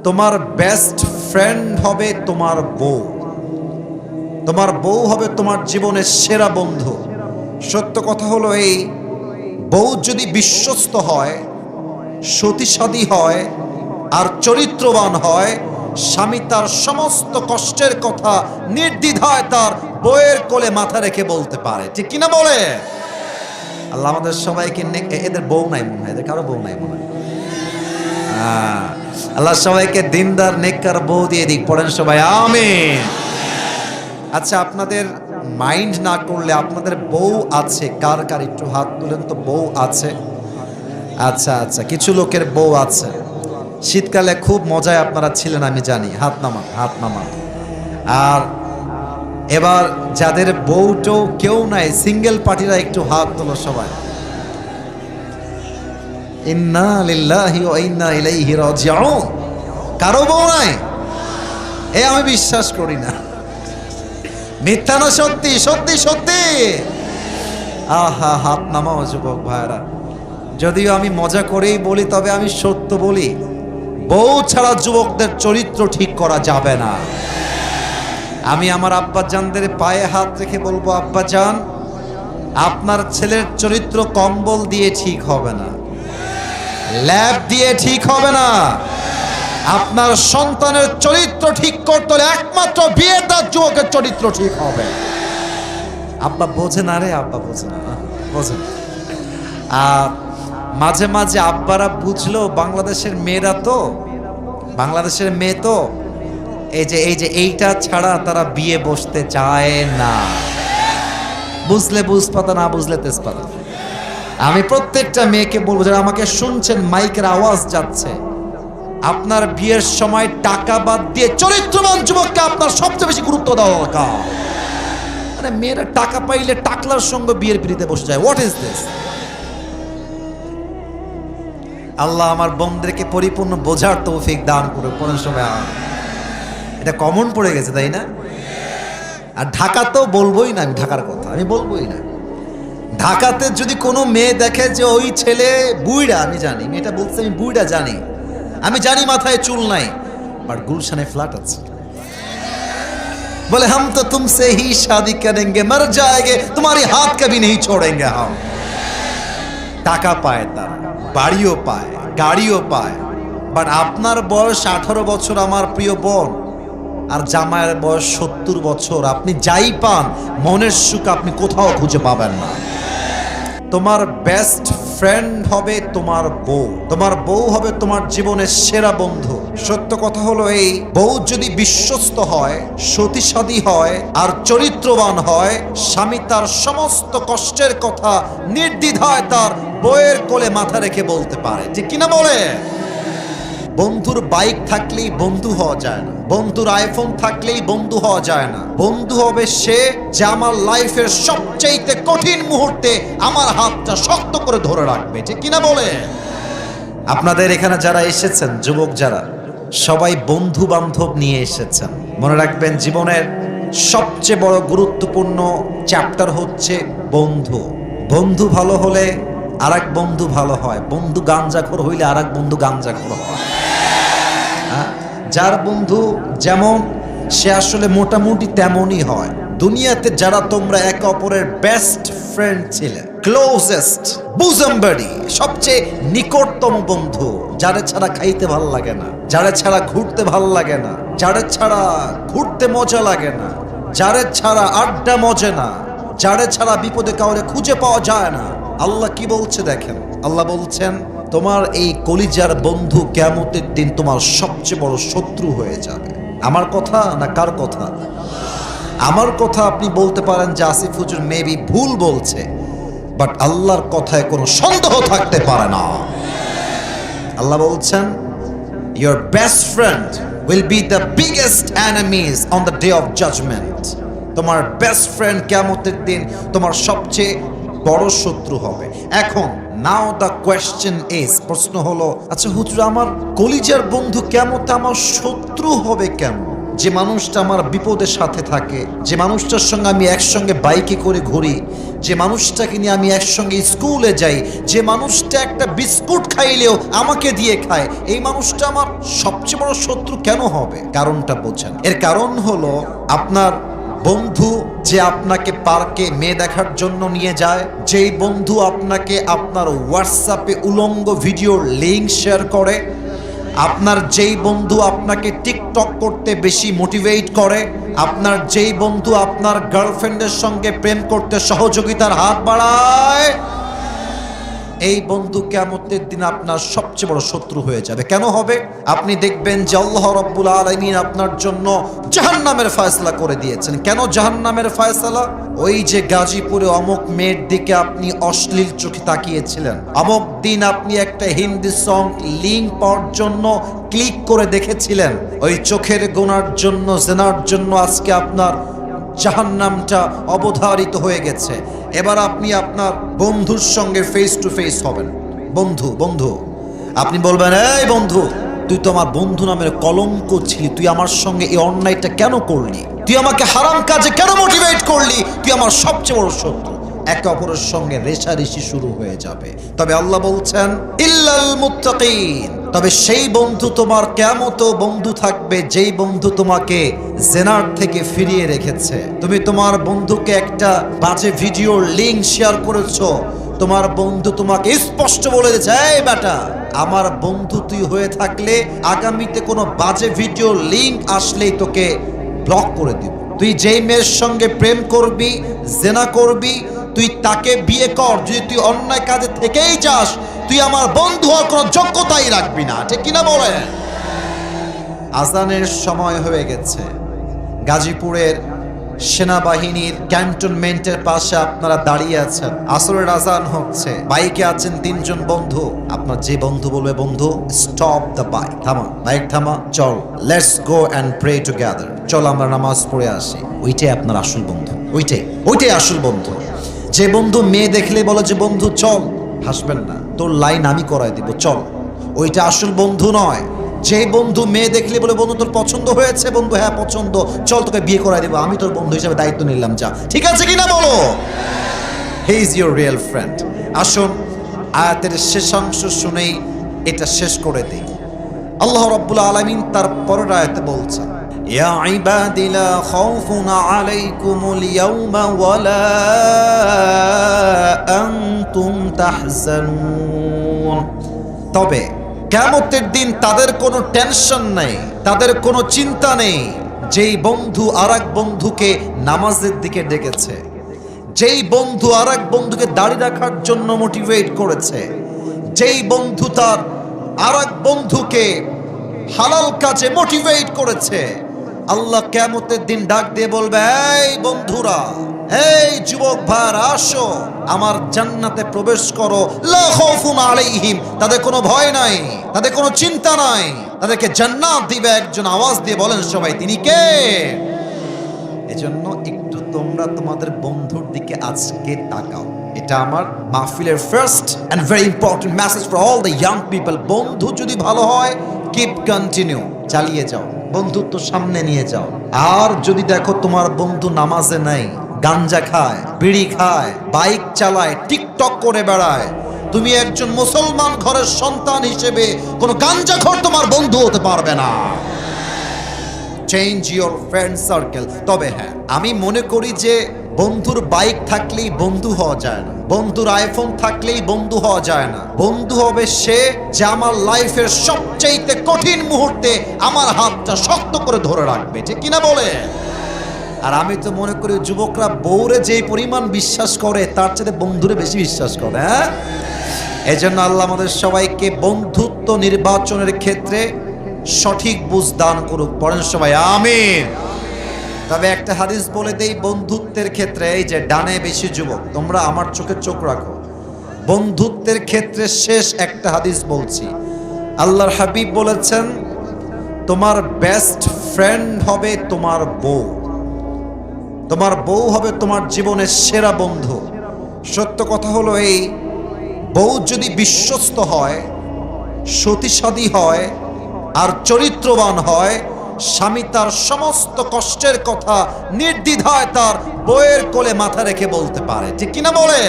তোমার best friend হবে তোমার বউ। তোমার বউ হবে তোমার জীবনের সেরা বন্ধু। সত্য কথা হলো এই, বউ যদি বিশ্বস্ত হয়, সতীসাধী হয় আর চরিত্রবান হয়, স্বামী তার সমস্ত কষ্টের কথা নির্দ্বিধায় তার বউয়ের কোলে মাথা রেখে বলতে পারে। ঠিক কিনা বলে? আল্লাহ আমাদের সবাইকে এদের বউ নাই মনে হয়, এদের কারো বউ নাই মনে হয়। আল্লাহ সবাইকে দিনদার নেককার বউ দিয়ে দিক। পড়েন সবাই আমিন। আচ্ছা, আপনাদের মাইন্ড না করলে আপনাদের বউ আছে কার কার একটু হাত তুলেন তো। বউ আছে? আচ্ছা আচ্ছা, কিছু লোকের বউ আছে। শীতকালে খুব মজায় আপনারা ছিলেন আমি জানি। হাত নামান, হাত নামান। আর এবার যাদের বউটো কেউ নাই, সিঙ্গেল পার্টিরা একটু হাত তোলো সবাই। ইন্না লিল্লাহি ওয়া ইন্না ইলাইহি রাজিউন। কারো বউ নাই? এ আমি বিশ্বাস করি না। মিথ্যা না সত্যি? সত্যি সত্যি। আহা, হাত নামাও যুবক ভাইরা। যদিও আমি মজা করেই বলি, তবে আমি সত্য বলি। বউ ছাড়া যুবকদের চরিত্র ঠিক করা যাবে না। আমি আমার আব্বাজানদের পায়ে হাত রেখে বলবো, আব্বাজান, আপনার ছেলের চরিত্র কম্বল দিয়ে ঠিক হবে না, ল্যাব দিয়ে ঠিক হবে না। আপনার সন্তানের চরিত্র ঠিক করতে হলে একমাত্র বিয়েদার যুবকের চরিত্র ঠিক হবে। আব্বা বোঝে না রে, আব্বা বোঝে না, বোঝে না। আর মাঝে মাঝে আব্বারা বুঝলো, বাংলাদেশের মেয়েরা তো, বাংলাদেশের মেয়ে তো এইটা ছাড়া তারা বিয়ে বসতে চায় না। বুঝলে বুঝপাতা, না বুঝলে তেজপাতা। আমি প্রত্যেকটা মেয়েকে বলবো, যারা আমাকে শুনছেন, মাইকের আওয়াজ যাচ্ছে, আপনার বিয়ের সময় টাকা বাদ দিয়ে চরিত্রবান যুবককে আপনার সবচেয়ে বেশি গুরুত্ব দেওয়া দরকার। মানে মেয়েরা টাকা পাইলে টাকলার সঙ্গে বিয়ের পিড়িতে বসে যায়। What is this? আল্লাহ আমার বোনদেরকে পরিপূর্ণ বোঝার তৌফিক দান করে। পড়েন সবাই। এটা কমন পড়ে গেছে, তাই না? আর ঢাকা তো বলবোই না, আমি ঢাকার কথা আমি বলবোই না। ঢাকাতে যদি কোনো মেয়ে দেখে যে ওই ছেলে বুইড়া, আমি জানি মেয়েটা বলছে আমি বুইড়া জানি, আমি জানি মাথায় চুল নাই, বাট গুলশানে ফ্ল্যাট আছে, বলে হাম তো তুমসে হি শাদি করেঙ্গে, মর যায়েগে, তোমারি হাত কবি নেই ছোড়েঙ্গে হাম। টাকা পায়, তার বাড়িও পায়, গাড়িও পায়, বাট আপনার বয়স 18 বছর আমার প্রিয় বোন, আর জামাইয়ের বয়স 70 বছর। আপনি যাই পান, মনের সুখ আপনি কোথাও খুঁজে পাবেন না। তোমার বেস্ট ফ্রেন্ড হবে তোমার বউ। তোমার বউ হবে তোমার জীবনের সেরা বন্ধু। সত্য কথা হলো এই, বউ যদি বিশ্বস্ত হয়, সতীসাধী হয় আর চরিত্রবান হয়, স্বামী তার সমস্ত কষ্টের কথা নির্দ্বিধায় তার বউয়ের কোলে মাথা রেখে বলতে পারে। ঠিক কিনা বলে? বন্ধুর বাইক থাকলেই বন্ধু হওয়া যায় না, বন্ধুর আইফোন থাকলেই বন্ধু হওয়া যায় না। বন্ধু হবে সে যে আমার লাইফের সবচেয়ে কঠিন মুহূর্তে আমার হাতটা শক্ত করে ধরে রাখবে। ঠিক কিনা বলে? আপনাদের এখানে যারা এসেছেন, যুবক যারা, সবাই বন্ধু বান্ধব নিয়ে এসেছেন। মনে রাখবেন, জীবনের সবচেয়ে বড় গুরুত্বপূর্ণ চ্যাপ্টার হচ্ছে বন্ধু। বন্ধু ভালো হলে আরেক বন্ধু ভালো হয়, বন্ধু গাঞ্জাখোর হইলে আরেক বন্ধু গাঞ্জাখোর হয়। যার বন্ধু যেমন, সে আসলে মোটামুটি তেমনই হয়। দুনিয়াতে যারা তোমরা একে অপরের বেস্ট ফ্রেন্ড ছিলে, ক্লোজেস্ট বুজম বাডি, সবচেয়ে নিকটতম বন্ধু, যারে ছাড়া খাইতে ভাল লাগে না, যারে ছাড়া ঘুরতে ভাল লাগে না, যারে ছাড়া ঘুরতে মজা লাগে না, যারে ছাড়া আড্ডা মজে না, যারে ছাড়া বিপদে কাউরে খুঁজে পাওয়া যায় না। আল্লাহ কি বলছে দেখেন, আল্লাহ বলছেন, তোমার এই কলিজার বন্ধু কিয়ামতের দিন তোমার সবচেয়ে বড় শত্রু হয়ে যাবে। আমার কথা না কার কথা? আমার কথা। আপনি বলতে পারেন যে আসিফ হুজুর মেবি ভুল বলছে, বাট আল্লাহর কথায় কোনো সন্দেহ থাকতে পারে না। আল্লাহ বলছেন, your best friend will be the biggest enemies on the day of judgment. তোমার বেস্ট ফ্রেন্ড কিয়ামতের দিন তোমার সবচেয়ে বড় শত্রু হবে। এখন নাও দ্য কোয়েশ্চেন ইজ, প্রশ্ন হলো, আচ্ছা হুজুর, আমার কলিজার বন্ধু কিয়ামতে আমার শত্রু হবে কেন? যে মানুষটা আমার বিপদের সাথে থাকে, যে মানুষটার সঙ্গে আমি একসঙ্গে বাইকে করে ঘুরি, যে মানুষটাকে নিয়ে আমি একসঙ্গে স্কুলে যাই, যে মানুষটা একটা বিস্কুট খাইলেও আমাকে দিয়ে খায়, এই মানুষটা আমার সবচেয়ে বড় শত্রু কেন হবে? কারণটা বোঝেন। এর কারণ হলো আপনার বন্ধু যে আপনাকে পার্কে মেয়ে দেখার জন্য নিয়ে যায়, যেই বন্ধু আপনাকে আপনার হোয়াটসঅ্যাপে উলঙ্গ ভিডিওর লিঙ্ক শেয়ার করে, আপনার যেই বন্ধু আপনাকে টিকটক করতে বেশি মোটিভেট করে, আপনার যেই বন্ধু আপনার গার্লফ্রেন্ডের সঙ্গে প্রেম করতে সহযোগিতার হাত বাড়ায়, এই বন্ধু কিয়ামতের দিন আপনার সবচেয়ে বড় শত্রু হয়ে যাবে। কেন হবে? আপনি দেখবেন যে আল্লাহ রাব্বুল আলামিন আপনার জন্য জাহান্নামের ফয়সালা করে দিয়েছেন। কেন জাহান্নামের ফয়সালা? ওই যে গাজীপুরে অমুক মেয়ের দিকে আপনি অশ্লীল চোখে তাকিয়েছিলেন, অমুক দিন আপনি একটা হিন্দি সং লিঙ্ক পাওয়ার জন্য ক্লিক করে দেখেছিলেন, ওই চোখের গোনার জন্য, জেনার জন্য আজকে আপনার জাহান্নামটা অবধারিত হয়ে গেছে। এবার আপনি আপনার বন্ধুর সঙ্গে ফেস টু ফেস হবেন। বন্ধু আপনি বলবেন, এই বন্ধু, তুই তো আমার বন্ধু নামের কলঙ্ক ছিলি, তুই আমার সঙ্গে এই অন্যায়টা কেন করলি? তুই আমাকে হারাম কাজে কেন মোটিভেট করলি? তুই আমার সবচেয়ে বড় শত্রু। একে অপরের সঙ্গে রেষারেষি শুরু হয়ে যাবে। তবে আল্লাহ বলছেন ইল্লাল মুত্তাকিন, তবে সেই বন্ধু তোমার কিয়ামতেও বন্ধু থাকবে যেই বন্ধু তোমাকে জেনার থেকে ফিরিয়ে রেখেছে। তুমি তোমার বন্ধুকে একটা বাজে ভিডিওর লিঙ্ক শেয়ার করেছো, তোমার বন্ধু তোমাকে স্পষ্ট বলে দিয়েছে, এই বেটা, আমার বন্ধু তুই হয়ে থাকলে আগামীতে কোনো বাজে ভিডিও লিঙ্ক আসলেই তোকে ব্লক করে দিব। তুই যেই মেয়ের সঙ্গে প্রেম করবি, জেনা করবি, তুই তাকে বিয়ে কর, যদি তুই অন্যায় কাজে থেকেই যাস, তুই আমার বন্ধু হওয়ার কোনো যোগ্যতাই রাখবি না। ঠিক কিনা বলে? আজানের সময় হয়ে গেছে। গাজীপুরের সেনাবাহিনীর ক্যান্টনমেন্টের পাশে আপনারা দাঁড়িয়ে আছেন, আসরের আজান হচ্ছে, বাইকে আছেন তিনজন বন্ধু। আপনার যে বন্ধু বলবে, বন্ধু স্টপ দ্য বাইক, থামা, বাইক থামা, চল let's go and pray together, চল আমরা নামাজ পড়ে আসি। ওইটাই আপনার আসল বন্ধু, ওইটাই আসল বন্ধু। যে বন্ধু মেয়ে দেখলে বলে যে বন্ধু চল, হাসবেন না, তোর লাইন আমি করাই দিব, চল, ওইটা আসল বন্ধু নয়। যে বন্ধু মেয়ে দেখলে বলে বন্ধু তোর পছন্দ হয়েছে, বন্ধু হ্যাঁ পছন্দ, চল তোকে বিয়ে করাই দেবো, আমি তোর বন্ধু হিসেবে দায়িত্ব নিলাম, যা। ঠিক আছে কিনা বলো? He is your real friend. আসুন আয়াতের শেষাংশ শুনেই এটা শেষ করে দেই। আল্লাহ রাব্বুল আলামিন তার পরের আয়াতে বলছেন, ইয়া ইবাদি লা খাউফুন আলাইকুমুল ইয়াওমা ওয়ালা আনতুম তাহজানুন। তবে কিয়ামতের দিন তাদের কোনো টেনশন নেই, তাদের কোনো চিন্তা নেই, যেই বন্ধু আরেক বন্ধুকে নামাজের দিকে ডেকেছে, যেই বন্ধু আরেক বন্ধুকে দাঁড়িয়ে রাখার জন্য মোটিভেট করেছে, যেই বন্ধু তার আরেক বন্ধুকে হালাল কাজে মোটিভেট করেছে, আল্লাহ কিয়ামতের দিন ডাক দিয়ে বলবে, এই বন্ধুরা, এই যুবক ভাইরা, আসো আমার জান্নাতে প্রবেশ করো। লা খাউফুন আলাইহিম, তাদের কোনো ভয় নাই, তাদের কোনো চিন্তা নাই, তাদেরকে জান্নাত দিবে একজন। আওয়াজ দিয়ে বলেন সবাই, তিনি কে? এজন্য একটু তোমরা তোমাদের বন্ধুর দিকে আজকে তাকাও। এটা আমার মাহফিলের first and very important message for all the young people. বন্ধু যদি ভালো হয়, কিপ কন্টিনিউ, চালিয়ে যাও, বন্ধুত্ব সামনে নিয়ে যাও। আর যদি দেখো তোমার বন্ধু নামাজে নাই, গাঞ্জা খায়, বিড়ি খায়, বাইক চালায়, টিকটক করে বেড়ায়, তুমি একজন মুসলমান ঘরের সন্তান হিসেবে কোনো গাঞ্জাখোর তোমার বন্ধু হতে পারবে না। Change your friend circle. তবে হ্যাঁ, আমি মনে করি যে বন্ধুর বাইক থাকলেই বন্ধু হওয়া যায় না, বন্ধুর আইফোন থাকলেই বন্ধু হওয়া যায় না। বন্ধু হবে সে যে আমার লাইফের সবচেয়ে কঠিন মুহূর্তে আমার হাতটা শক্ত করে ধরে রাখবে। ঠিক কিনা বলে? আর আমি তো মনে করি যুবকরা বউরে যেই পরিমাণ বিশ্বাস করে, তার চেয়ে বন্ধুরে বেশি বিশ্বাস করে। হ্যাঁ, এই জন্য আল্লাহ আমাদের সবাইকে বন্ধুত্ব নির্বাচনের ক্ষেত্রে সঠিক বুঝ দান করুক। পড়েন সবাই আমিন। তবে একটা হাদিস বলে দেই বন্ধুত্বের ক্ষেত্রে, এই যে ডানে বেশি যুবক, তোমরা আমার চোখে চোখ রাখো। বন্ধুত্বের ক্ষেত্রে শেষ একটা হাদিস বলছি, আল্লাহর হাবিব বলেছেন, তোমার বেস্ট ফ্রেন্ড হবে তোমার বউ, তোমার বউ হবে তোমার জীবনের সেরা বন্ধু। সত্য কথা হলো এই, বউ যদি বিশ্বস্ত হয়, সতীসাধী হয় আর চরিত্রবান হয়, স্বামী তার সমস্ত কষ্টের কথা নির্দ্বিধায় তার বউয়ের কোলে মাথা রেখে বলতে পারে, ঠিক কিনা বলে?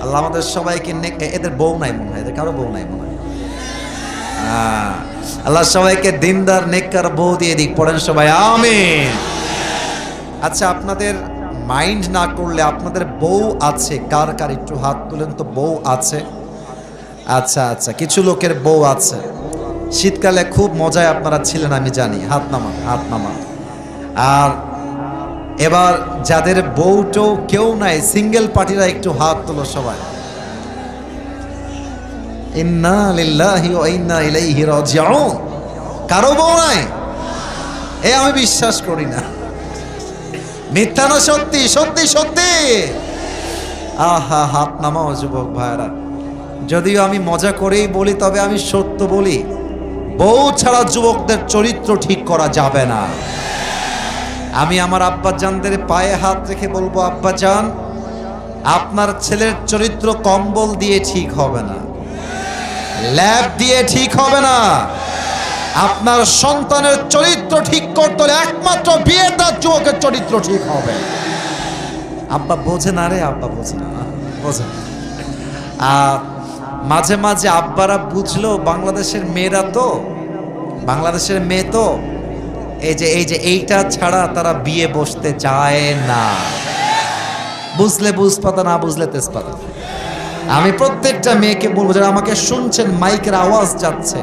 আল্লাহ আমাদের সবাইকে এদের বউ নাই মনে হয়, এদের কারো বউ নাই মনে হয়। আল্লাহ সবাইকে দিনদার নেককার বউ দিয়ে দিক, পড়েন সবাই আমিন। আচ্ছা, আপনাদের মাইন্ড না করলে আপনাদের বউ আছে কার কার একটু হাত তুলেন তো। বউ আছে? আচ্ছা আচ্ছা, কিছু লোকের বউ আছে। শীতকালে খুব মজায় আপনারা ছিলেন আমি জানি, হাত নামান হাত নামান। আর এবার যাদের বউটাও কেউ নাই, সিঙ্গেল পার্টিরা একটু হাত তোলো সবাই। ইন্না লিল্লাহি ওয়া ইন্না ইলাইহি রাজিউন। কারো বউ নাই? আমি বিশ্বাস করি না। মিথ্যা না সত্যি? সত্যি সত্যি। আহা, হাত নামাও যুবক ভাইরা। যদিও আমি মজা করেই বলি, তবে আমি সত্য বলি, বউ ছাড়া যুবকদের চরিত্র ঠিক করা যাবে না। আমি আমার আব্বাজানদের পায়ে হাত রেখে বলবো, আব্বাজান, আপনার ছেলের চরিত্র কম্বল দিয়ে ঠিক হবে না, ল্যাব দিয়ে ঠিক হবে না। আপনার সন্তানের চরিত্র ঠিক করতে হলে একমাত্র বিয়ের তার যুবকের চরিত্র ঠিক হবে। আব্বা বোঝে না রে, আব্বা বোঝে না, বোঝে না। মাঝে মাঝে আব্বারা বুঝলো বাংলাদেশের মেয়েরা তো, বাংলাদেশের মেয়ে তো এইটা ছাড়া তারা বিয়ে বসতে চায় না। বুঝলে বুঝপাতা, না বুঝলে তেজপাতা। আমি প্রত্যেকটা মেয়েকে বলবো, যারা আমাকে শুনছেন, মাইকের আওয়াজ যাচ্ছে,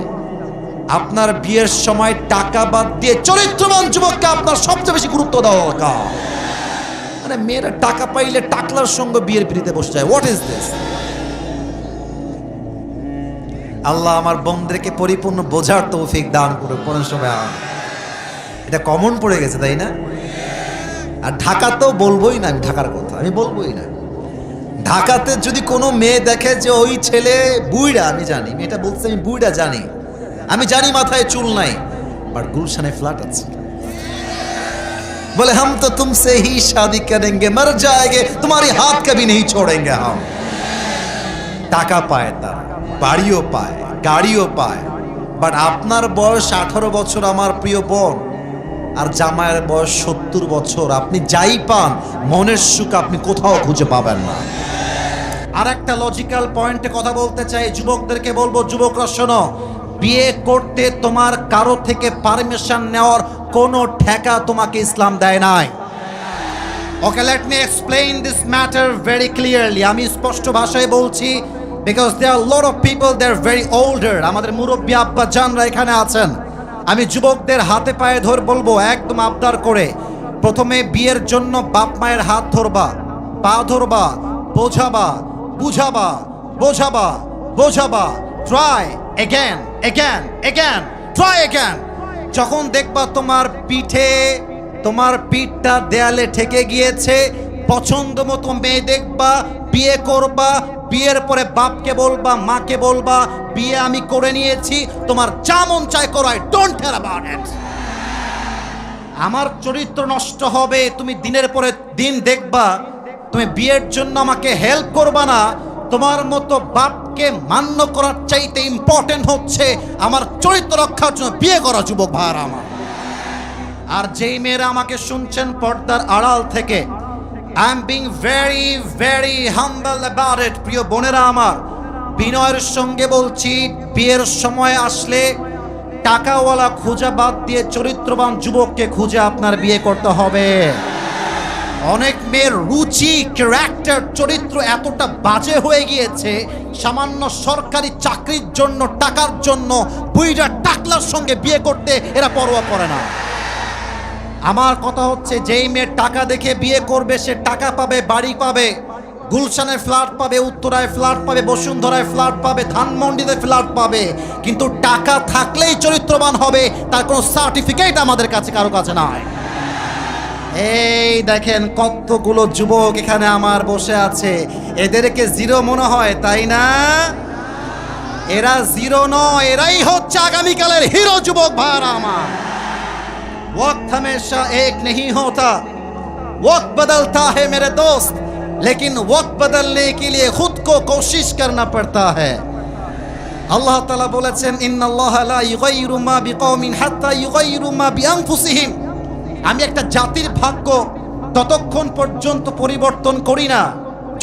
আপনার বিয়ের সময় টাকা বাদ দিয়ে চরিত্রবান যুবককে আপনার সবচেয়ে বেশি গুরুত্ব দেওয়া দরকার। মানে মেয়েরা টাকা পাইলে টাকলার সঙ্গে বিয়ের পিড়িতে বসে যায়। What is this? আল্লাহ আমার বোনদেরকে পরিপূর্ণ বোঝার তৌফিক দান করে। কোন সময় এটা কমন পড়ে গেছে, তাই না? আর ঢাকাতেও বলবোই না, আমি ঢাকার কথা আমি বলবোই না। ঢাকাতে যদি কোনো মেয়ে দেখে যে ওই ছেলে বুইড়া, আমি জানি মেয়েটা বলছে আমি বুইড়া জানি, আমি জানি মাথায় চুল নাই, বাট গুলশানে ফ্ল্যাট আছে, বলে হাম তো তুমসে হি শাদি করেঙ্গে, মর যায়েগে, তোমারি হাত কবি নেই ছোড়েঙ্গে হাম। টাকা পায়, তার বাড়িও পায়, গাড়িও পায়, বাট আপনার বয়স 18 বছর আমার প্রিয় বোন, আর জামাইয়ের বয়স 70 বছর। আপনি যাই পান, মনের সুখ আপনি কোথাও খুঁজে পাবেন না। আর একটা লজিক্যাল পয়েন্টে কথা বলতে চাই, যুবকদেরকে বলবো, যুবকরা শোনো, বিয়ে করতে তোমার কারো থেকে পারমিশন নেওয়ার কোনো ঠেকা তোমাকে ইসলাম দেয় নাই। Okay, let me explain this matter very clearly. আমি স্পষ্ট ভাষায় বলছি, because there lot of people, they are very older. আমাদের মুরব্বী আব্বা জানরা এখানে আছেন। আমি যুবকদের হাতে পায়ে ধরে বলবো, একদম আবদার করে, প্রথমে বিয়ের জন্য বাপ মায়ের হাত ধরবা, পা ধরবা, বোঝাবা, বুঝাবা, বোঝাবা, বোঝাবা, try again again again, try again. যখন দেখবা তোমার পিঠটা দেয়ালে ঠেকে গিয়েছে, পছন্দ মতো মেয়ে দেখবা, বিয়ে করবা। বিয়ের পরে বাপকে বলবা, মাকে বলবা, বিয়ে আমি করে নিয়েছি, তোমার যা মন চায় করো, I don't care about it. আমার চরিত্র নষ্ট হবে, তুমি দিনের পরে দিন দেখবা, তুমি বিয়ের জন্য আমাকে হেল্প করবা না। তোমার মতো বাপকে মান্য করার চাইতে ইম্পর্টেন্ট হচ্ছে আমার চরিত্র রক্ষার জন্য বিয়ে করা, যুবক ভাইরা আমার। আর যেই মেয়েরা আমাকে শুনছেন পর্দার আড়াল থেকে, I am being very very humble about it, প্রিয় বোনেরা আমার, বিনয়ের সঙ্গে বলছি, বিয়ের সময় আসলে টাকাওয়ালা খোঁজা বাদ দিয়ে চরিত্রবান যুবককে খুঁজে আপনার বিয়ে করতে হবে। অনেক মেয়ের রুচি, ক্যারেক্টার, চরিত্র এতটা বাজে হয়ে গিয়েছে, সামান্য সরকারি চাকরির জন্য, টাকার জন্য বুইড়া টাকলার সঙ্গে বিয়ে করতে এরা পরোয়া করে না। আমার কথা হচ্ছে, যেই মেয়ের টাকা দেখে বিয়ে করবে, সে টাকা পাবে, বাড়ি পাবে, গুলশানে ফ্ল্যাট পাবে, উত্তরায় ফ্ল্যাট পাবে, বসুন্ধরায় ফ্ল্যাট পাবে, ধানমন্ডিতে ফ্ল্যাট পাবে, কিন্তু টাকা থাকলেই চরিত্রবান হবে, তার কোনো সার্টিফিকেট আমাদের কাছে কারো কাছে নাই। এই দেখেন কতগুলো যুবক এখানে আমার বসে আছে, এদেরকে জিরো মনে হয়, তাই না? এরা জিরো নয়, এরাই হচ্ছে আগামীকালের হিরো, যুবক ভাইরা আমার। वक्त हमेशा एक नहीं होता, वक्त बदलता है मेरे दोस्त, लेकिन वक्त बदलने के लिए खुद को कोशिश करना पड़ता है। আল্লাহ তাআলা বলেছেন ইন্নাল্লাহা লা ইউগাইয়িরু মা বিকওমিন হাত্তা ইউগাইয়িরু মা বিআনফুসিহিম। আমি একটা জাতির ভাগ্য ততক্ষণ পর্যন্ত পরিবর্তন করি না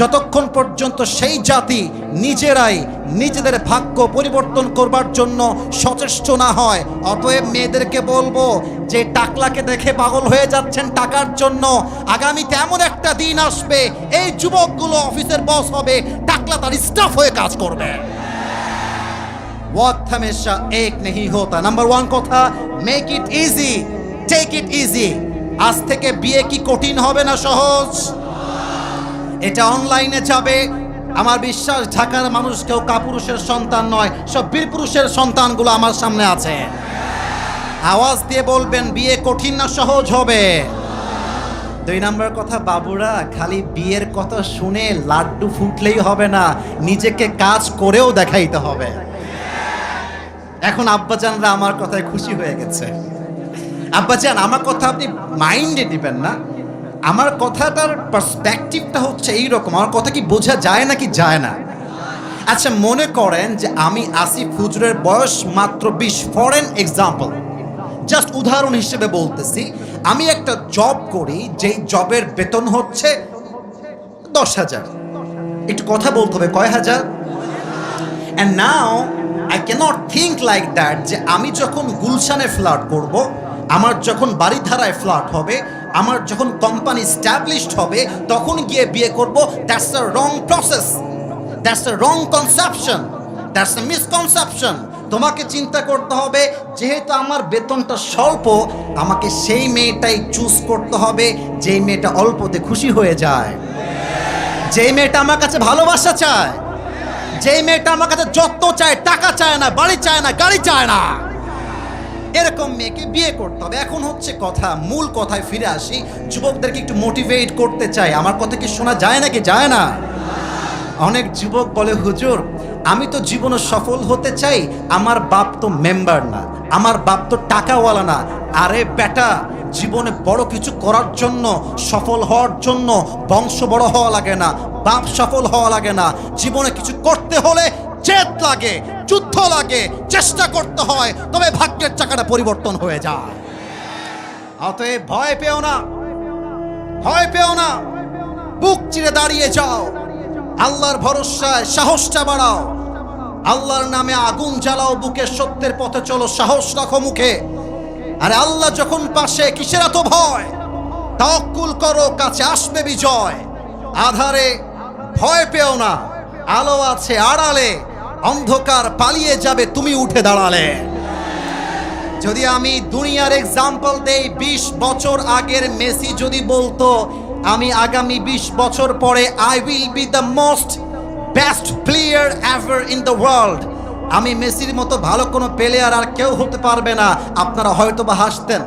যতক্ষণ পর্যন্ত সেই জাতি নিজেরাই নিজেদের ভাগ্য পরিবর্তন করবার জন্য সচেষ্ট না হয়। অতএব মেয়েদেরকে বলবো যে টাকলাকে দেখে পাগল হয়ে যাচ্ছেন টাকার জন্য, আগামীতে এমন একটা দিন আসবে এই যুবকগুলো অফিসের বস হবে, টাকলা তার স্টাফ হয়ে কাজ করবে। वक्त हमेशा एक नहीं होता। नंबर 1 কথা, make it easy, take it easy. আজ থেকে বিয়ে কি কঠিন হবে না সহজ? এটা অনলাইনে যাবে। আমার বিশ্বাস ঢাকার মানুষ কেউ কাপুরুষের সন্তান নয়, সব বীরপুরুষের সন্তানগুলো আমার সামনে আছে। আওয়াজ দিয়ে বলবেন বিয়ে কঠিন না সহজ হবে? 2 নম্বর কথা, বাবুরা খালি বিয়ের কথা শুনে লাড্ডু ফুটলেই হবে না, নিজেকে কাজ করেও দেখাইতে হবে। এখন আব্বাজানরা আমার কথায় খুশি হয়ে গেছে। আব্বাজান আমার কথা আপনি মাইন্ডে দিবেন না, আমার কথাটার পার্সপেক্টিভটা হচ্ছে এইরকম। আমার কথা কি বোঝা যায় নাকি যায় না? আচ্ছা মনে করেন যে আমি আসিফ হুজুরের বয়স মাত্র 20। ফরেন এক্সাম্পল, জাস্ট উদাহরণ হিসেবে বলতেছি। আমি একটা জব করি, যেই জবের বেতন হচ্ছে 10,000। একটু কথা বলতে হবে, কয় হাজার? And now I cannot think like that যে আমি যখন গুলশানে ফ্ল্যাট করব, আমার যখন বাড়িধারায় ফ্ল্যাট হবে, আমার যখন কোম্পানি স্ট্যাবলিশড হবে তখন গিয়ে বিয়ে করব। That's a wrong process, that's a wrong conception, that's a misconception. তোমাকে চিন্তা করতে হবে যেহেতু আমার বেতনটা স্বল্প, আমাকে সেই মেয়েটাই চুজ করতে হবে যেই মেয়েটা অল্পতে খুশি হয়ে যায়, যেই মেয়েটা আমার কাছে ভালোবাসা চায়, যেই মেয়েটা আমার কাছে যত্ন চায়, টাকা চায় না, বাড়ি চায় না, গাড়ি চায় না, এরকম মেয়েকে বিয়ে করতে হবে। এখন হচ্ছে কথা, মূল কথায় ফিরে আসি। যুবকদেরকে একটু মোটিভেট করতে চাই। আমার কথা কি শোনা যায় নাকি যায় না? অনেক যুবক বলে হুজুর আমি তো জীবনে সফল হতে চাই, আমার বাপ তো মেম্বার না, আমার বাপ তো টাকাওয়ালা না। আরে বেটা, জীবনে বড় কিছু করার জন্য, সফল হওয়ার জন্য বংশ বড় হওয়া লাগে না, বাপ সফল হওয়া লাগে না। জীবনে কিছু করতে হলে জেদ লাগে, যুদ্ধ লাগে, চেষ্টা করতে হয়, তবে ভাগ্যের চাকাটা পরিবর্তন হয়ে যায়। অতএব ভয় পেও না, ভয় পেও না, বুক চিরে দাঁড়িয়ে যাও, আল্লাহর ভরসায় সাহসটা বাড়াও, আল্লাহর নামে আগুন জ্বালাও, বুকে সত্যের পথে চলো, সাহস রাখো মুখে। আরে আল্লাহ যখন পাশে, কিসের এত ভয়? তাওয়াক্কুল করো, কাছে আসবে বিজয়। আধারে ভয় পেও না, আলো আছে আড়ালে, অন্ধকার পালিয়ে যাবে তুমি উঠে দাঁড়ালে। যদি আমি দুনিয়ার এক্সাম্পল দেই, 20 বছর আগের মেসি যদি বলতো আমি আগামী 20 বছর পরে I will be the most best player ever in the world, আমি মেসির মতো ভালো কোনো প্লেয়ার আর কেউ হতে পারবে না, আপনারা হয়তো বা হাসতেন।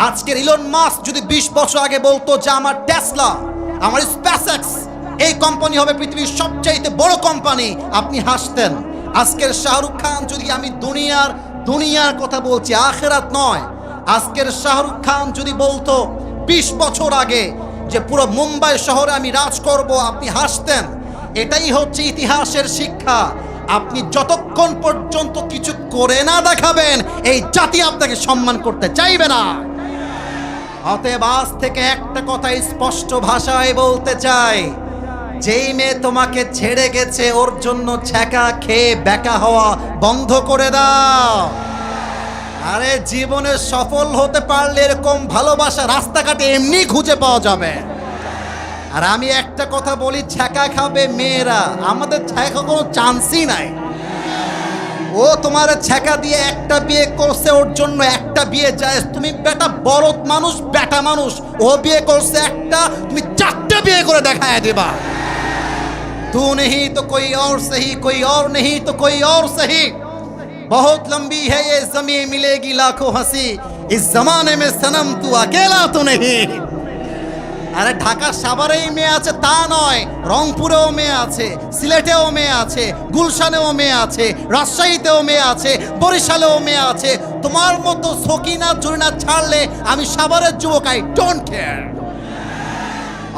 আজকের ইলন মাস্ক যদি 20 বছর আগে বলতো যে আমার টেসলা, আমার স্পেসএক্স, এই কোম্পানি হবে পৃথিবীর সবচাইতে বড় কোম্পানি, আপনি হাসতেন। আজকের শাহরুখ খান যদি, আমি দুনিয়ার কথা বলছি, আখেরাত নয়, আজকের শাহরুখ খান যদি বলতো 20 বছর আগে যে পুরো মুম্বাই শহরে আমি রাজ করব, আপনি হাসতেন। এটাই হচ্ছে ইতিহাসের শিক্ষা। আপনি যতক্ষণ পর্যন্ত কিছু করে না দেখাবেন, এই জাতি আপনাকে সম্মান করতে চাইবে না। অতএব আজ থেকে একটা কথা স্পষ্ট ভাষায় বলতে চাই, যেই মেয়ে তোমাকে ছেড়ে গেছে ওর জন্য ছ্যাঁকা খেয়ে বেকা হওয়া বন্ধ করে দাও। আরে জীবনে সফল হতে পারলে এরকম ভালোবাসা রাস্তাঘাটে এমনি খুঁজে পাওয়া যাবে। আর আমি একটা কথা বলি, ছ্যাঁকা খাবে মেয়েরা, আমাদের ছ্যাঁকা কোনো চান্সই নাই। ও তোমার ছ্যাঁকা দিয়ে একটা বিয়ে করছে, ওর জন্য একটা বিয়ে যায়। তুমি বেটা বড় মানুষ, বেটা মানুষ, ও বিয়ে করছে একটা, তুমি 4টে বিয়ে করে দেখায় দেবা। तू नहीं तो कोई और सही, कोई और नहीं तो कोई और सही, बहुत लंबी है ये ज़मीं, मिलेगी लाखों हंसी, इस जमाने में सनम तू अकेला तो नहीं। আরে ঢাকা সাভারেই মেয়ে আছে তা নয়, রংপুরেও মেয়ে আছে, সিলেটেও মেয়ে আছে, গুলশানেও মেয়ে আছে, রাজশাহীতেও মেয়ে আছে, বরিশালেও মেয়ে আছে। তোমার মতো সকিনা জরিনা ছাড়লে আমি সাভারের যুবক, আই ডোন্ট কেয়ার।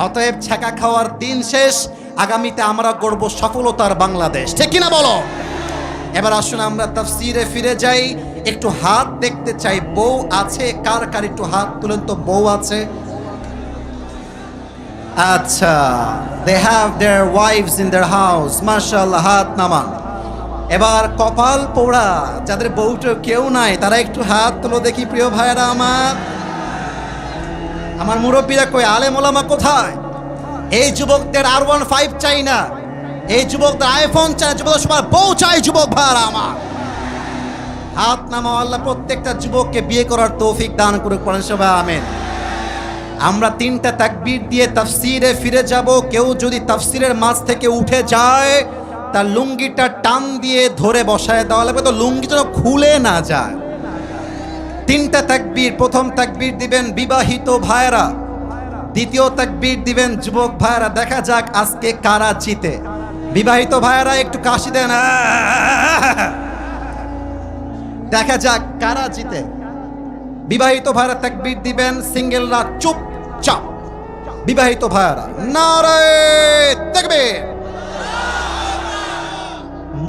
অতএব ছ্যাঁকা খাওয়ার দিন শেষ, আগামীতে আমরা গড়ব সফলতার বাংলাদেশ, ঠিক কিনা বলো? এবার আসুন আমরা তাফসীরে ফিরে যাই, একটু হাত দেখতে চাই। বউ আছে কার কার, একটু হাত তুলেন তো। বউ আছে? আচ্ছা, they have their wives in their house, মাশাআল্লাহ, হাত নামান। এবার কপাল পোড়া যাদের বউটা কেউ নাই, তারা একটু হাত তুলো দেখি প্রিয় ভাইয়েরা আমার মুরব্বীরা কই, আলেম ওলামা কোথায়? এই যুবকদের R15 চাই না, এই যুবকদের আইফোন চাই, যুবকদের সবার বউ চাই। যুবক ভাইয়েরা আমার, হাত নামাও। আল্লাহ প্রত্যেকটা যুবককে বিয়ে করার তৌফিক দান করুক, পড়েন সবাই আমিন। আমরা 3টা তাকবীর দিয়ে তাফসীরে ফিরে যাব। কেউ যদি তাফসীরের মাঝ থেকে উঠে যায়, তার লুঙ্গিটা টান দিয়ে ধরে বসায় দেওয়া লাগবে, তো লুঙ্গি যেন খুলে না যায়। 3টা তাকবীর। প্রথম তাকবীর দিবেন বিবাহিত ভাইরা, দ্বিতীয় তাকবীর দিবেন যুবক ভাইরা। দেখা যাক আজকে কারা জিতে। বিবাহিত ভাইরা একটু কাশি দেন, দেখা যাক কারা জিতে। বিবাহিত ভাইরা তাকবীর দিবেন, সিঙ্গেলরা চুপচাপ। বিবাহিত ভাইরা নারে তাকবীর।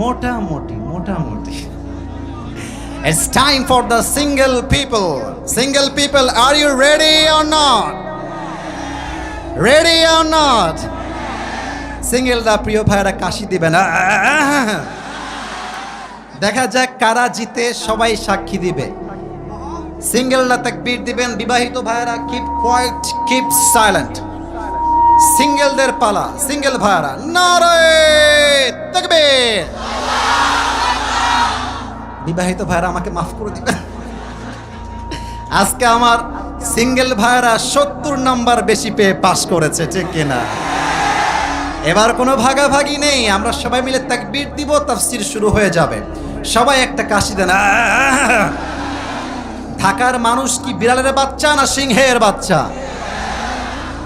মোটামুটি It's time for the single people. Single people, are you ready or not? Ready or not? সিঙ্গেলরা প্রিয় ভাইরা কাশি দিবেন। দেখা যাক কারা জিতে, সবাই সাক্ষী দিবে। সিঙ্গেলরা তাকবীর দিবেন, বিবাহিত ভাইরা কিপ কোয়াইট, কিপ সাইলেন্ট। সিঙ্গেলদের পালা। সিঙ্গেল ভাইরা নারে তাকবীর। বিবাহিত ভাইরা আমাকে মাফ করে দিবেন, আজকে আমার সিঙ্গেল ভাইরা 70 নাম্বার বেশি পেয়ে পাস করেছে, ঠিক কিনা? এবার কোনো ভাগাভাগি নেই, আমরা সবাই মিলে তাকবীর দিব, তাফসীর শুরু হয়ে যাবে। সবাই একটা কাশি দেন। ঢাকার মানুষ কি বিড়ালের বাচ্চা না সিংহের বাচ্চা?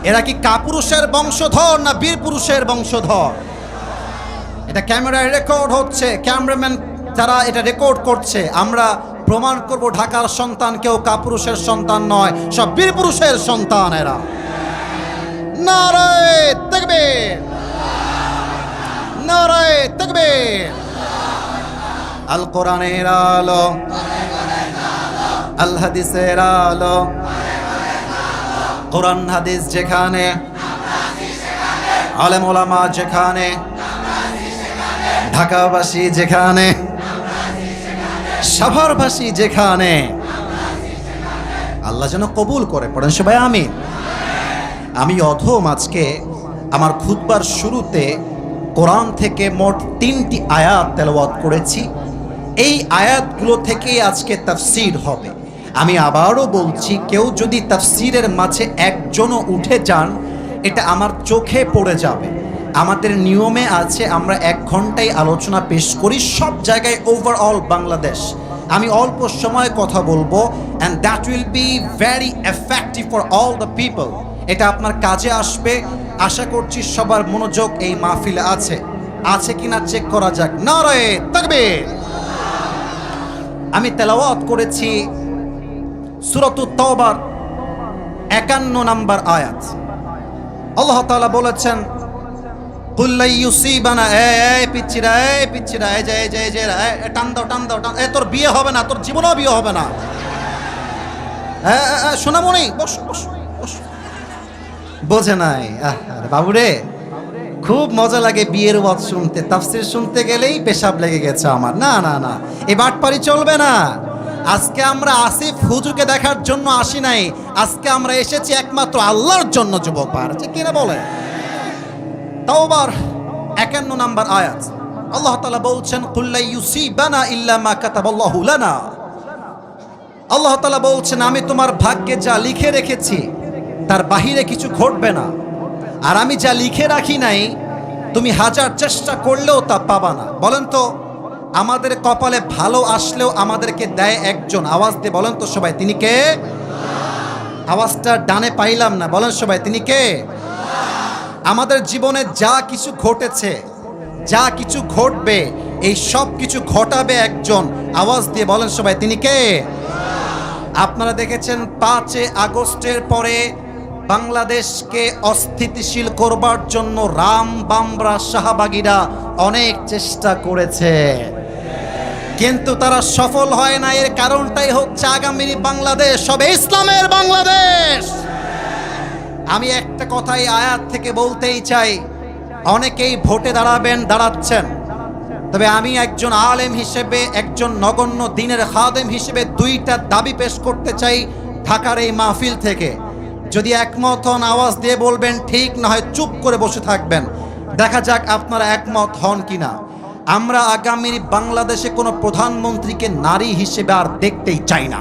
এরা কি কাপুরুষের বংশধর না বীর পুরুষের বংশধর? এটা ক্যামেরায় রেকর্ড হচ্ছে, ক্যামেরাম্যান যারা এটা রেকর্ড করছে। আমরা প্রমাণ করব ঢাকার সন্তান কেউ কাপুরুষের সন্তান নয়, সব বীর পুরুষের সন্তান এরা। নারে তাকবীর, নারে তাকবীর। আল কোরআনের আলো, আল হাদিসের আলো। কোরআন হাদিস যেখানে, আলেম ওলামা যেখানে, ঢাকাবাসী যেখানে, সাভারবাসী যেখানে, আল্লাহ যেন কবুল করে, পড়েন সবাই আমিন। আমি অধম আজকে আমার খুতবার শুরুতে কোরআন থেকে মোট 3টি আয়াত তেলাওয়াত করেছি। এই আয়াতগুলো থেকেই আজকে তাফসীর হবে। আমি আবারও বলছি, কেউ যদি তাফসীরের মাঝে একজনও উঠে যান, এটা আমার চোখে পড়ে যাবে। আমাদের নিয়মে আছে আমরা 1 ঘন্টায় আলোচনা পেশ করি সব জায়গায়, ওভারঅল বাংলাদেশ। আমি অল্প সময় কথা বলবো, and that will be very effective for all the people. এটা আপনার কাজে আসবে। আশা করছি সবার মনোযোগ এই মাহফিলে আছে কিনা চেক করা যাক। নারে তাকবীর। আমি তেলাওয়াত করেছি সূরাতুত তাওবার 51 নম্বর আয়াত। আল্লাহ তাআলা বলেছেন, কুল্লা ইউসিবানা, পিচ্ছিরা এই যে টান দাও, তোর বিয়ে হবে না, তোর জীবনেও বিয়ে হবে না। সোনামণি বস, বোঝে নাই। বাবুরে, খুব মজা লাগে বিয়ের ওয়াজ শুনতে, তাফসীর শুনতে গেলেই পেশাব লেগে গেছে আমার। না, এই বাটপারি চলবে না। আজকে আমরা আসিফ হুজুরকে দেখার জন্য আসি নাই, আজকে আমরা এসেছি একমাত্র আল্লাহর জন্য। যুবক ভাইরা, ঠিক কিনা বলে? তাওবার 51 নম্বর আয়াত। আল্লাহ তাআলা বলছেন, কুল্লা ইউসিবানা ইল্লা মা কাতাবাল্লাহু লানা। আল্লাহ তাআলা বলছেন, আমি তোমার ভাগ্যে যা লিখে রেখেছি তার বাহিরে কিছু ঘটবে না। আর আমি যা লিখে রাখি নাই, তুমি 1000 চেষ্টা করলেও তা পাবা না। বলেন তো, আমাদের কপালে ভালো আসলেও আমাদেরকে দেয় একজন। আওয়াজ দিয়ে বলেন তো সবাই, তিনি কে? আওয়াজটা ডানে পাইলাম না, বলেন সবাই, তিনি কে? আমাদের জীবনে যা কিছু ঘটেছে, যা কিছু ঘটবে, এই সব কিছু ঘটাবে একজন। আওয়াজ দিয়ে বলেন সবাই, তিনি কে? আপনারা দেখেছেন 5 আগস্টের পরে বাংলাদেশকে অস্থিতিশীল করবার জন্য রাম বামরা শাহবাগীরা অনেক চেষ্টা করেছে। কিন্তু তারা সফল হয় না। এর কারণটাই হচ্ছে আগামী বাংলাদেশ হবে ইসলামের বাংলাদেশ। আমি একটা কথাই আয়াত থেকে বলতেই চাই, অনেকেই ভোটে দাঁড়াচ্ছেন, তবে আমি একজন আলেম হিসেবে, একজন নগণ্য দ্বীনের খাদেম হিসেবে দুইটা দাবি পেশ করতে চাই ঢাকার এই মাহফিল থেকে। যদি একমত হন আওয়াজ দিয়ে বলবেন, ঠিক না হয় চুপ করে বসে থাকবেন। দেখা যাক আপনারা একমত হন কিনা। আমরা আগামী বাংলাদেশে কোনো প্রধানমন্ত্রীকে নারী হিসেবে আর দেখতেই চাই না।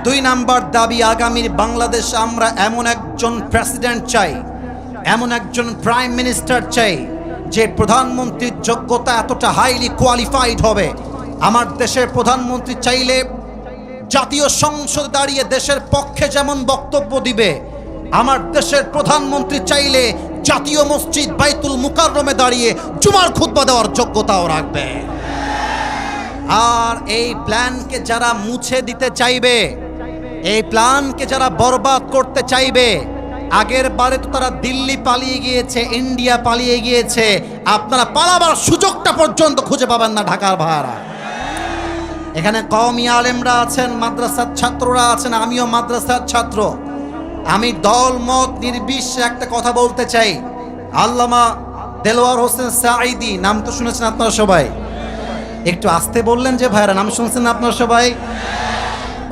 2 নাম্বার দাবি, আগামীর বাংলাদেশে আমরা এমন একজন প্রেসিডেন্ট চাই, এমন একজন প্রাইম মিনিস্টার চাই যে প্রধানমন্ত্রীর যোগ্যতা এতটা হাইলি কোয়ালিফাইড হবে। আমার দেশের প্রধানমন্ত্রী চাইলে জাতীয় সংসদে দাঁড়িয়ে দেশের পক্ষে যেমন বক্তব্য দিবে, আমার দেশের প্রধানমন্ত্রী চাইলে জাতীয় মসজিদ বাইতুল মুকাররমে দাঁড়িয়ে জুমার খুতবা দেওয়ার যোগ্যতাও রাখবে। আর এই প্ল্যানকে যারা মুছে দিতে চাইবে, এই প্ল্যানকে যারা বরবাদ করতে চাইবে, আগের বারে তো তারা দিল্লি পালিয়ে গিয়েছে, ইন্ডিয়া পালিয়ে গিয়েছে, আপনারা পালাবার সুযোগটা পর্যন্ত খুঁজে পাবেন না ঢাকার ভাড়া। এখানে কওমি আলেমরা আছেন, মাদ্রাসার ছাত্ররা আছেন, আমিও মাদ্রাসার ছাত্র। আমি দল মত নির্বিশেষে একটা কথা বলতে চাই। আল্লামা দেলোয়ার হোসেন সাঈদী, নাম তো শুনেছেন আপনারা সবাই? একটু আসতে বললেন যে ভাইরা, নাম শুনছেন না আপনারা সবাই?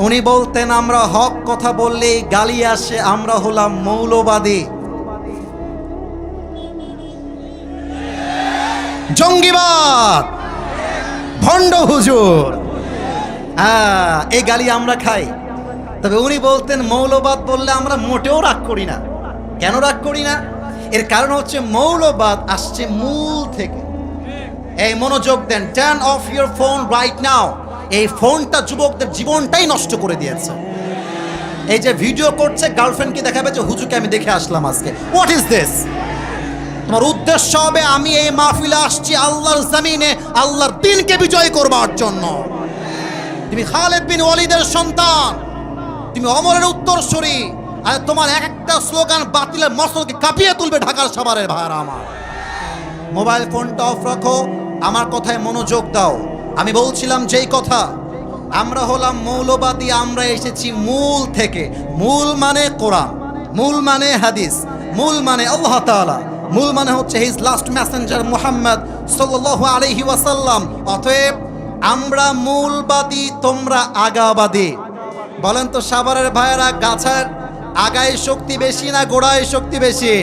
উনি বলতেন, আমরা হক কথা বললেই গালি আসে, আমরা হলাম মৌলবাদী, জঙ্গিবাদ, ভণ্ড হুজুর। এই গালি আমরা খাই। তবে উনি বলতেন, মৌলবাদ বললে আমরা মোটেও রাগ করি না। কেন রাগ করি না? এর কারণ হচ্ছে মৌলবাদ আসছে মূল থেকে। এই মনোযোগ দেন, turn off your phone right now. এই ফোনটা যুবকদের জীবনটাই নষ্ট করে দিয়েছে। এই যে ভিডিও করছে, গার্লফ্রেন্ডকে দেখাবে যে হুজুরকে আমি দেখে আসলাম আজকে। What is this? তোমার উদ্দেশ্য হবে আমি এই মাহফিলে আসছি আল্লাহর জমিনে আল্লাহর দ্বীনকে বিজয় করবার জন্য। তুমি খালিদ বিন ওয়ালিদের সন্তান, তুমি ওমরের উত্তরসূরি, আর তোমার একটা স্লোগান বাতিলের মসনদকে কাঁপিয়ে তুলবে ঢাকার সাভারের ভাইরা আমার। মোবাইল ফোনটা অফ রাখো, আমার কথায় মনোযোগ দাও। আমি বলছিলাম যেই কথা, আমরা হলাম মৌলবাদী, আমরা এসেছি মূল থেকে। মূল মানে কোরআন, মূল মানে হাদিস, মূল মানে আল্লাহ তাআলা, মূল মানে হচ্ছে হিজ লাস্ট মেসেঞ্জার মুহাম্মদ সাল্লাল্লাহু আলাইহি ওয়াসাল্লাম। অতএব আমরা মূলবাদী, তোমরা আগাবাদী। বলেন তো সাভারের ভাইয়েরা, গাছের আগায় শক্তি বেশি না গোড়ায় শক্তি বেশি?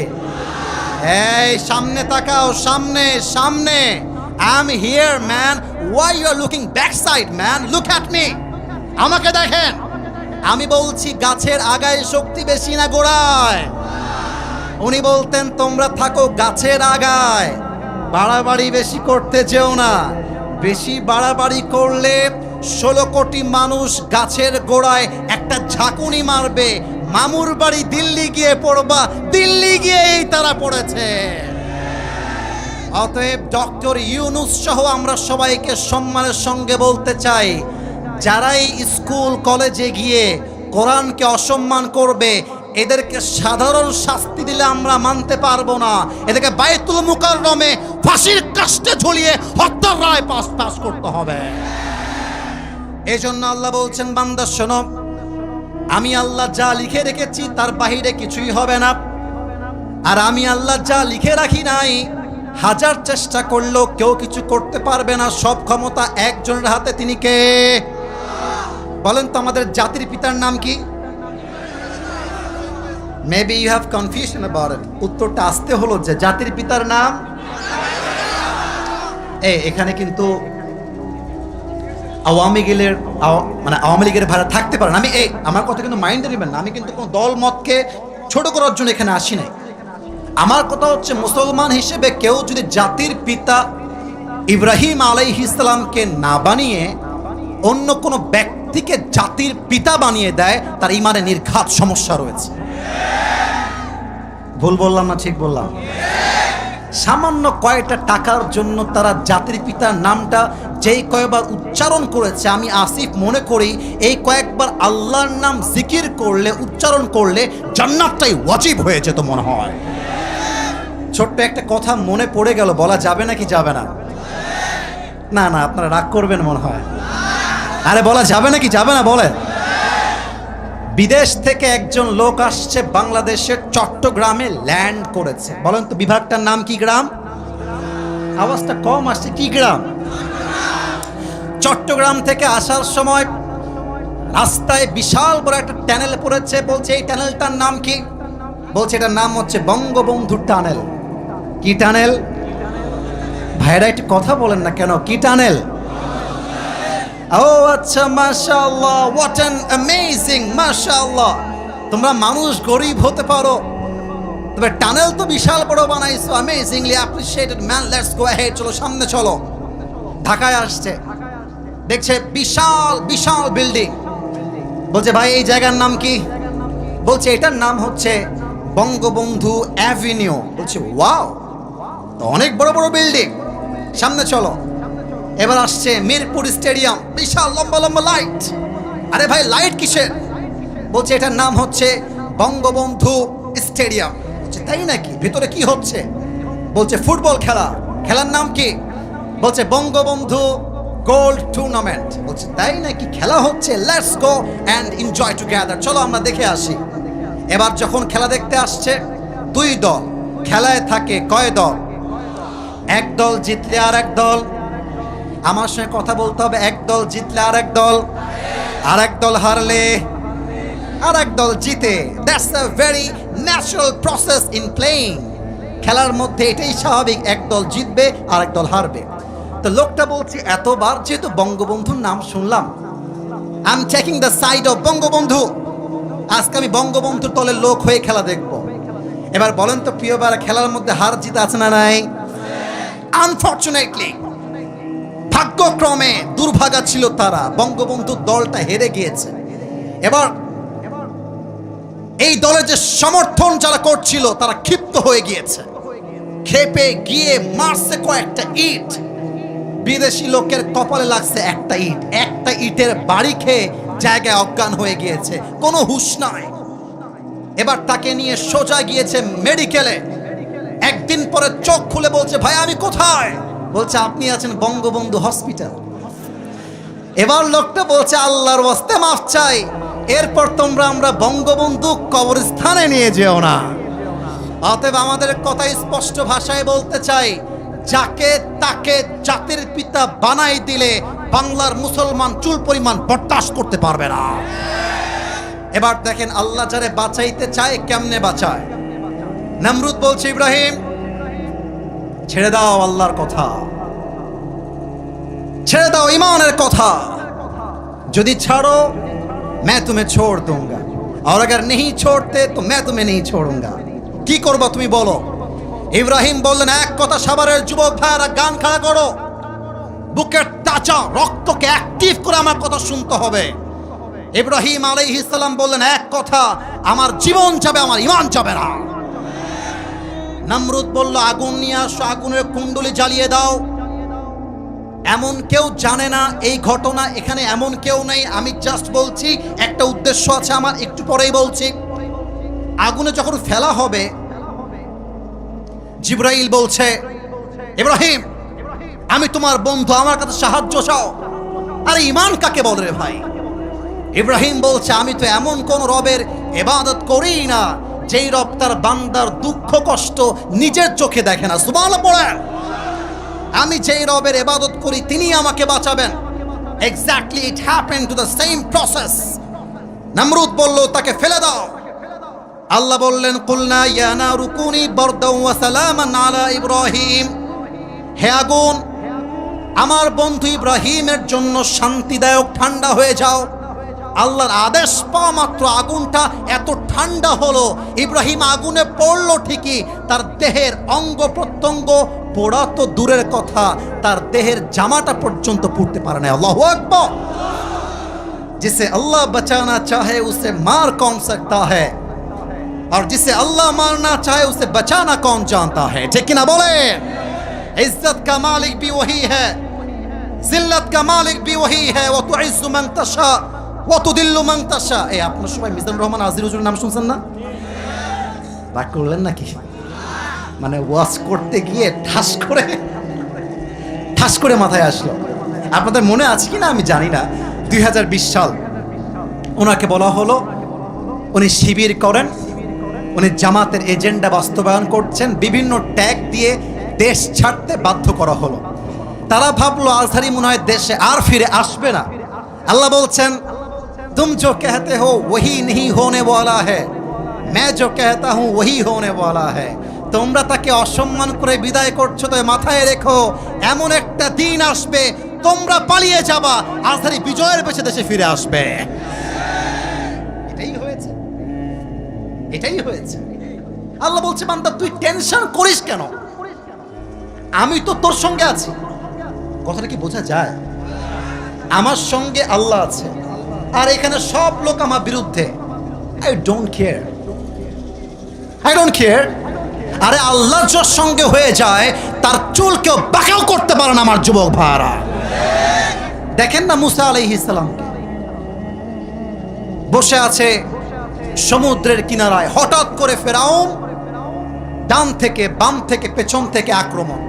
এই সামনে তাকাও, সামনে সামনে। I'm here man, why you are looking backside man? Look at me, আমাকে দেখেন। আমি বলছি গাছের আগায় শক্তি বেশি না গোড়ায়? উনি বলতেন, তোমরা থাকো গাছের আগায়, বাড়াবাড়ি বেশি করতে যেও না। বেশি বাড়াবাড়ি করলে 16 কোটি মানুষ গাছের গোড়ায় একটা ঝাঁকুনি মারবে, মামুর বাড়ি দিল্লি গিয়ে পড়বা, দিল্লি গিয়েই তারা পড়েছে। অতএব ডক্টর ইউনূস সহ আমরা সবাইকে সম্মানের সঙ্গে বলতে চাই, যারাই স্কুল কলেজে গিয়ে কোরআনকে অসম্মান করবে, এদেরকে সাধারণ শাস্তি দিলে আমরা মানতে পারবো না। এদেরকে বাইতুল মুকাররমে ফাঁসির কাস্টে ঝুলিয়ে হত্যার রায় পাস করতে হবে। এই জন্য আল্লাহ বলছেন, বান্দা শোনো, আমি আল্লাহ যা লিখে রেখেছি তার বাহিরে কিছুই হবে না। আর আমি আল্লাহ যা লিখে রাখি নাই, হাজার চেষ্টা করলেও কেউ কিছু করতে পারবে না। সব ক্ষমতা একজনের হাতে, তিনি কে? বলেন তো আমাদের জাতির পিতার নাম কি? Maybe you have confusion about it. উত্তরটা আসতে হলো যে জাতির পিতার নাম। এখানে কিন্তু আওয়ামী লীগের ভাড়া থাকতে পারেন। আমি আমার কথা কিন্তু মাইন্ডে নেবেন না। আমি কিন্তু কোনো দল মতকে ছোট করার জন্য এখানে আসি নাই। আমার কথা হচ্ছে, মুসলমান হিসেবে কেউ যদি জাতির পিতা ইব্রাহিম আলাইহিস সালামকে না বানিয়ে অন্য কোনো ব্যক্তিকে জাতির পিতা বানিয়ে দেয়, তার ঈমানে নির্ঘাত সমস্যা রয়েছে। ভুল বললাম না ঠিক বললাম? সামান্য কয়েকটা টাকার জন্য তারা জাতির পিতার নামটা যেই কয়েকবার উচ্চারণ করেছে, আমি আসিফ মনে করি এই কয়েকবার আল্লাহর নাম জিকির করলে, উচ্চারণ করলে জান্নাতটাই ওয়াজিব হয়ে যেত মনে হয়। ছোট্ট একটা কথা মনে পড়ে গেল, বলা যাবে নাকি যাবে না? না না, আপনারা রাগ করবেন মনে হয়। আরে বলা যাবে নাকি, যাবে না বলে? বিদেশ থেকে একজন লোক আসছে বাংলাদেশের চট্টগ্রামে ল্যান্ড করেছে। বলেন তো বিভাগটার নাম কি? গ্রাম। আওয়াজটা কম আসছে। কি গ্রাম? চট্টগ্রাম থেকে আসার সময় রাস্তায় বিশাল বড় একটা টানেল পড়েছে। বলছে এই টানেলটার নাম কি? বলছে এটার নাম হচ্ছে বঙ্গবন্ধু টানেল। কি টানেল? ভাইরা একটু কথা বলেন না কেন? কি টানেল? ও আচ্ছা, মাশাআল্লাহ, হোয়াট অ্যান অ্যামেজিং, মাশাআল্লাহ। তোমরা মানুষ গরিব হতে পারো, তবে টানেল তো বিশাল বড় বানাইছো, amazingly appreciated man, let's go ahead, চলো সামনে চলো। ঢাকায় আসছে, দেখছে বিশাল বিশাল বিল্ডিং। বলছে ভাই এই জায়গার নাম কি? বলছে এটার নাম হচ্ছে বঙ্গবন্ধু অ্যাভিনিউ। বলছে ওয়াও, তো অনেক বড় বড় বিল্ডিং, সামনে চলো। এবার আসছে মিরপুর স্টেডিয়াম, বিশাল লম্বা লম্বা লাইট। আরে ভাই লাইট কিসের? বলছে এটার নাম হচ্ছে বঙ্গবন্ধু স্টেডিয়াম। বলছে তাই নাকি? ভিতরে কি হচ্ছে? বলছে ফুটবল খেলা। খেলার নাম কি? বলছে বঙ্গবন্ধু গোল্ড টুর্নামেন্ট। বলছে তাই নাকি? খেলা হচ্ছে, let's go and enjoy together, চলো আমরা দেখে আসি। এবার যখন খেলা দেখতে আসছে, দুই দল খেলায় থাকে। কয় দল? এক দল জিতলে আর এক দল, আমার সঙ্গে কথা বলতে হবে, এক দল জিতলে আর এক দল, আর এক দল হারলে আর এক দল জিতে। That's a very natural process in playing. খেলার মধ্যে এটাই স্বাভাবিক, এক দল জিতবে আর এক দল হারবে। তো লোকটা বলছে এতবার যেহেতু বঙ্গবন্ধুর নাম শুনলাম, I am taking the side of Bangabandhu. আজকে আমি বঙ্গবন্ধুর দলের লোক হয়ে খেলা দেখব। এবার বলেন তো প্রিয় ভাইরা, খেলার মধ্যে হার জিত আছে না নাই? আনফরচুনেটলি, ভাগ্যক্রমে দুর্ভাগা ছিল তারা, বঙ্গবন্ধুর দলটা হেরে গিয়েছে। এবার এই দলের যে সমর্থন যারা করছিল তারা ক্ষিপ্ত হয়ে গিয়েছে, ক্ষেপে গিয়ে মারছে কয়েকটা ইট। বিদেশি লোকের কপালে লাগছে একটা ইট, একটা ইটের বাড়ি খেয়ে জায়গায় অজ্ঞান হয়ে গিয়েছে, কোনো হুঁশ নাই। এবার তাকে নিয়ে সোজা গিয়েছে মেডিকেলে। একদিন পরে চোখ খুলে বলছে ভাই আমি কোথায়? বলছে আপনি আছেন বঙ্গবন্ধু হসপিটাল। এবার লোকটা বলছে আল্লাহর ওয়াস্তে মাফ চাই, এরপর তোমরা আমরা বঙ্গবন্ধু কবরস্থানে নিয়ে যেও না। অতএব আমাদের কথা স্পষ্ট ভাষায় বলতে চাই, যাকে তাকে জাতির পিতা বানাই দিলে বাংলার মুসলমান চুল পরিমাণ বরদাস্ত করতে পারবে না। এবার দেখেন আল্লাহ যারে বাঁচাইতে চায় কেমনে বাঁচায়। নমরুদ বলছে ইব্রাহিম ছেড়ে দাও আল্লাহর কথা, ছেড়ে দাও ইমানের কথা, যদি ছাড়ো मैं तुम्हें छोड़ दूंगा और अगर नहीं छोड़ते तो मैं तुम्हें नहीं छोड़ूंगा। কি করবা তুমি বলো? ইব্রাহিম বললেন এক কথা, সাভারের যুবক ভাইরা গান খাড়া করো, বুকের তাজা রক্তকে অ্যাক্টিভ করে আমার কথা শুনতে হবে। ইব্রাহিম আলাইহিস সালাম বললেন এক কথা, আমার জীবন যাবে আমার ঈমান যাবে না। নমরুদ বলল আগুন নিয়ে আসো, আগুনের কুণ্ডলি জ্বালিয়ে দাও। এমন কেউ জানে না এই ঘটনা, এখানে এমন কেউ নেই, আমি জাস্ট বলছি, একটা উদ্দেশ্য আছে আমার, একটু পরেই বলছি। আগুনে যখন ফেলা হবে, জিবরাইল বলছে ইব্রাহিম আমি তোমার বন্ধু, আমার কাছে সাহায্য চাও। আরে ঈমান কাকে বলে রে ভাই? ইব্রাহিম বলছে আমি তো এমন কোন রবের ইবাদত করি না যেই রব তার বান্দার দুঃখ কষ্ট নিজের চোখে দেখে না। সুবহানাল্লাহ পড়েন। আমি যেই রবের ইবাদত করি তিনি আমাকে বাঁচাবেন। Exactly it happened to the same process. নমরুদ বলল তাকে ফেলে দাও। আল্লাহ বললেন কুলনা ইয়া নারু কুনি বারদাও ওয়া সালামান আলা ইব্রাহিম, হে আগুন আমার বন্ধু ইব্রাহিমের জন্য শান্তিদায়ক ঠান্ডা হয়ে যাও। আল্লাহর আদেশ পাওয়া মাত্র আগুনটা এত ঠান্ডা হলো, ইব্রাহিম আগুনে পড়লো ঠিকই, তার দেহের অঙ্গ প্রত্যঙ্গ পোড়া তো দূরের কথা, তার দেহের জামাটা পর্যন্ত পুড়তে পারে না। আল্লাহু আকবার। जिसे अल्लाह बचाना चाहे उसे मार कौन सकता है, और जिसे अल्लाह मारना चाहे उसे बचाना कौन जानता है। ठीक ना बोले? इज्जत का मालिक भी वही है, जिल्लत का मालिक भी वही है। वो तुइज्जु मन तशा वो तुदिल्लु मन तशा। এই আপনারা সবাই মিজানুর রহমান আজির হুজুরের নাম শুনছেন না? বাক করলেন নাকি? মানে ওয়াজ করতে গিয়ে ঠাস করে মাথায় আসলো। আপনাদের মনে আছে কি না আমি জানি না, 2020 সাল ওনাকে বলা হলো উনি শিবির করেন, উনি জামাতের এজেন্ডা বাস্তবায়ন করছেন, বিভিন্ন ট্যাগ দিয়ে দেশ ছাড়তে বাধ্য করা হলো। তারা ভাবলো আজহারি মনে হয় দেশে আর ফিরে আসবে না। আল্লাহ বলছেন তুম जो कहते हो वही नहीं होने वाला है, मैं जो कहता हूं वही होने वाला है। তোমরা তাকে অসম্মান করে বিদায় করছো, তো মাথায় রেখো এমন একটা দিন আসবে তোমরা পালিয়ে যাবা, আজহারি বিজয়ের বেশে দেশে ফিরে আসবে। এটাই হয়েছে, এটাই হয়েছে। আল্লাহ বলছে বান্দা তুই টেনশন করিস কেন, আমি তো তোর সঙ্গে আছি। কথাটা কি বোঝা যায়? আমার সঙ্গে আল্লাহ আছে, আর এখানে সব লোক আমার বিরুদ্ধে। I don't care, I don't care. আরে আল্লাহ যার সঙ্গে হয়ে যায় তার চুল কেউ বাঁকাও করতে পারে না। আমার যুবক ভাইরা দেখেন না, মুসা আলাইহিস সালামকে বসে আছে সমুদ্রের কিনারায়, হঠাৎ করে ফেরাউন ডান থেকে বাম থেকে পেছন থেকে আক্রমণ।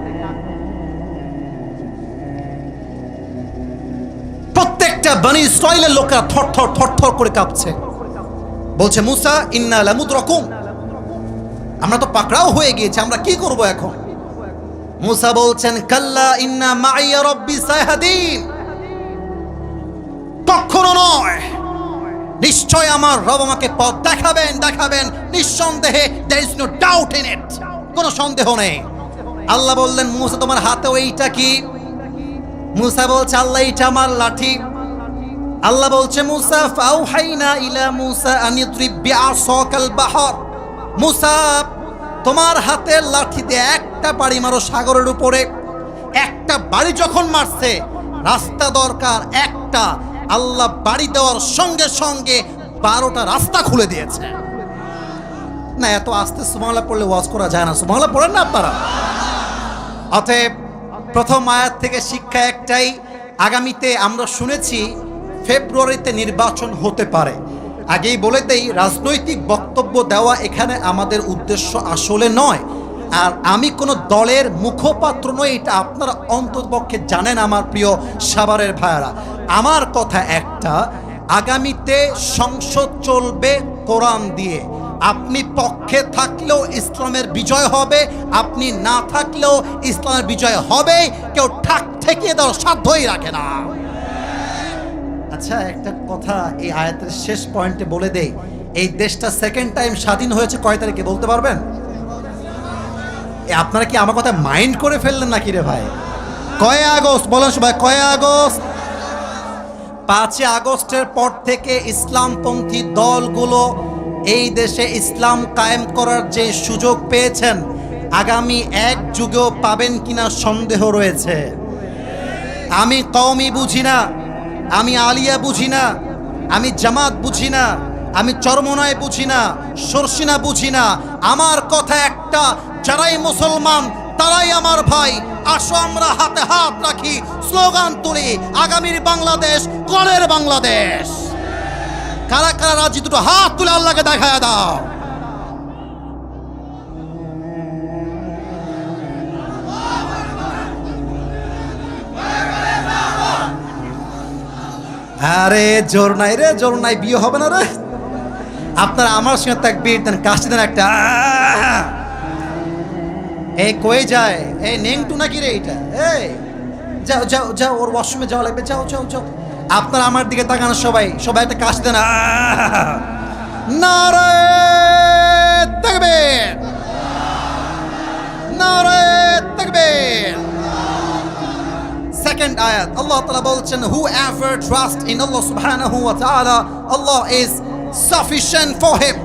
প্রত্যেকটা বনি ইসরাইলের লোকেরা থরথর থরথর করে কাঁপছে, বলছে মুসা ইন্না লামুদরাকুম, আমরা তো পাকড়াও হয়ে গিয়েছি, আমরা কি করব এখন? মুসা বলছেন কাল্লা ইন্না মাইয়া রাব্বি সায়াহদিন, কখনো নয়, নিশ্চয় আমার রব আমাকে পথ দেখাবেন দেখাবেন, নিঃসন্দেহে there is no doubt in it, কোনো সন্দেহ নেই। আল্লাহ বললেন মুসা তোমার হাতে ওইটা কি? মুসা বলছে আল্লাহ এটা আমার লাঠি। আল্লাহ বলছে মুসা ফাউহাইনা ইলা মুসা আন ইদ্রিব বিআসাকাল বাহর, মুসা তোমার হাতের লাঠি দিয়ে একটা বাড়ি মারো সাগরের উপরে। একটা বাড়ি যখন মারছে, রাস্তা দরকার একটা, আল্লাহ বাড়ি দেওয়ার সঙ্গে সঙ্গে 12টা রাস্তা খুলে দিয়েছে। না এত আস্তে সুবহানাল্লাহ পড়লে ওয়াজ করা যায় না, সুবহানাল্লাহ পড়েন না আপনারা। অতএব প্রথম আয়াত থেকে শিক্ষা একটাই, আগামীতে আমরা শুনেছি ফেব্রুয়ারিতে নির্বাচন হতে পারে। আগেই বলে দেই রাজনৈতিক বক্তব্য দেওয়া এখানে আমাদের উদ্দেশ্য আসলে নয়, আর আমি কোনো দলের মুখপাত্র নই, এটা আপনারা অন্ততপক্ষে জানেন আমার প্রিয় সাভারের ভাইয়েরা। আমার কথা একটা, আগামীতে সংসদ চলবে কোরআন দিয়ে। আপনি পক্ষে থাকলেও ইসলামের বিজয় হবে, আপনি না থাকলেও ইসলামের বিজয় হবে, কেউ ঠাক ঠেকিয়ে দেওয়ার সাধ্যই রাখে না। আচ্ছা একটা কথা এই আয়াতের শেষ পয়েন্টে বলে দেই, এই দেশটা সেকেন্ড টাইম স্বাধীন হয়েছে কয় তারিখে বলতে পারবেন? আপনারা কি আমার কথা মাইন্ড করে ফেললেন নাকি রে ভাই? কয় আগস্ট বলেন সবাই, কয় আগস্ট? 5 আগস্টের পর থেকে ইসলামপন্থী দলগুলো এই দেশে ইসলাম কায়েম করার যে সুযোগ পেয়েছেন, আগামী এক যুগেও পাবেন কিনা সন্দেহ রয়েছে। আমি কওমি বুঝি না, আমি আলিয়া বুঝি না, আমি জামাত বুঝি না, আমি চরমনায় বুঝি না, সরসিনা বুঝি না। আমার কথা একটা, যারাই মুসলমান তারাই আমার ভাই। আসো আমরা হাতে হাত রাখি, স্লোগান তুলি, আগামীর বাংলাদেশ কোলের বাংলাদেশ। কারা কারা রাজি দুটো হাত তুলে আল্লাহকে দেখায় দাও। আরে জোর নাই রে, জোর নাই, বিয়ে হবে না রে। আপনারা আমার সঙ্গে তাকবীর দেন, কাশি দেন একটা। এই কই যায়, এই নেংটু নাকি রে এটা? এই যাও যাও যাও, ওর ওয়াশরুমে যাওয়া লাগবে, যাও যাও যাও। আপনারা আমার দিকে তাকানো, সবাই সবাই একটা কাশি দেন। নারে তাকবীর, নারে তাকবীর। সেকেন্ড আয়াত আল্লাহ তাআলা বলছেন whoever trusts in Allah subhanahu wa ta'ala, Allah is sufficient for him।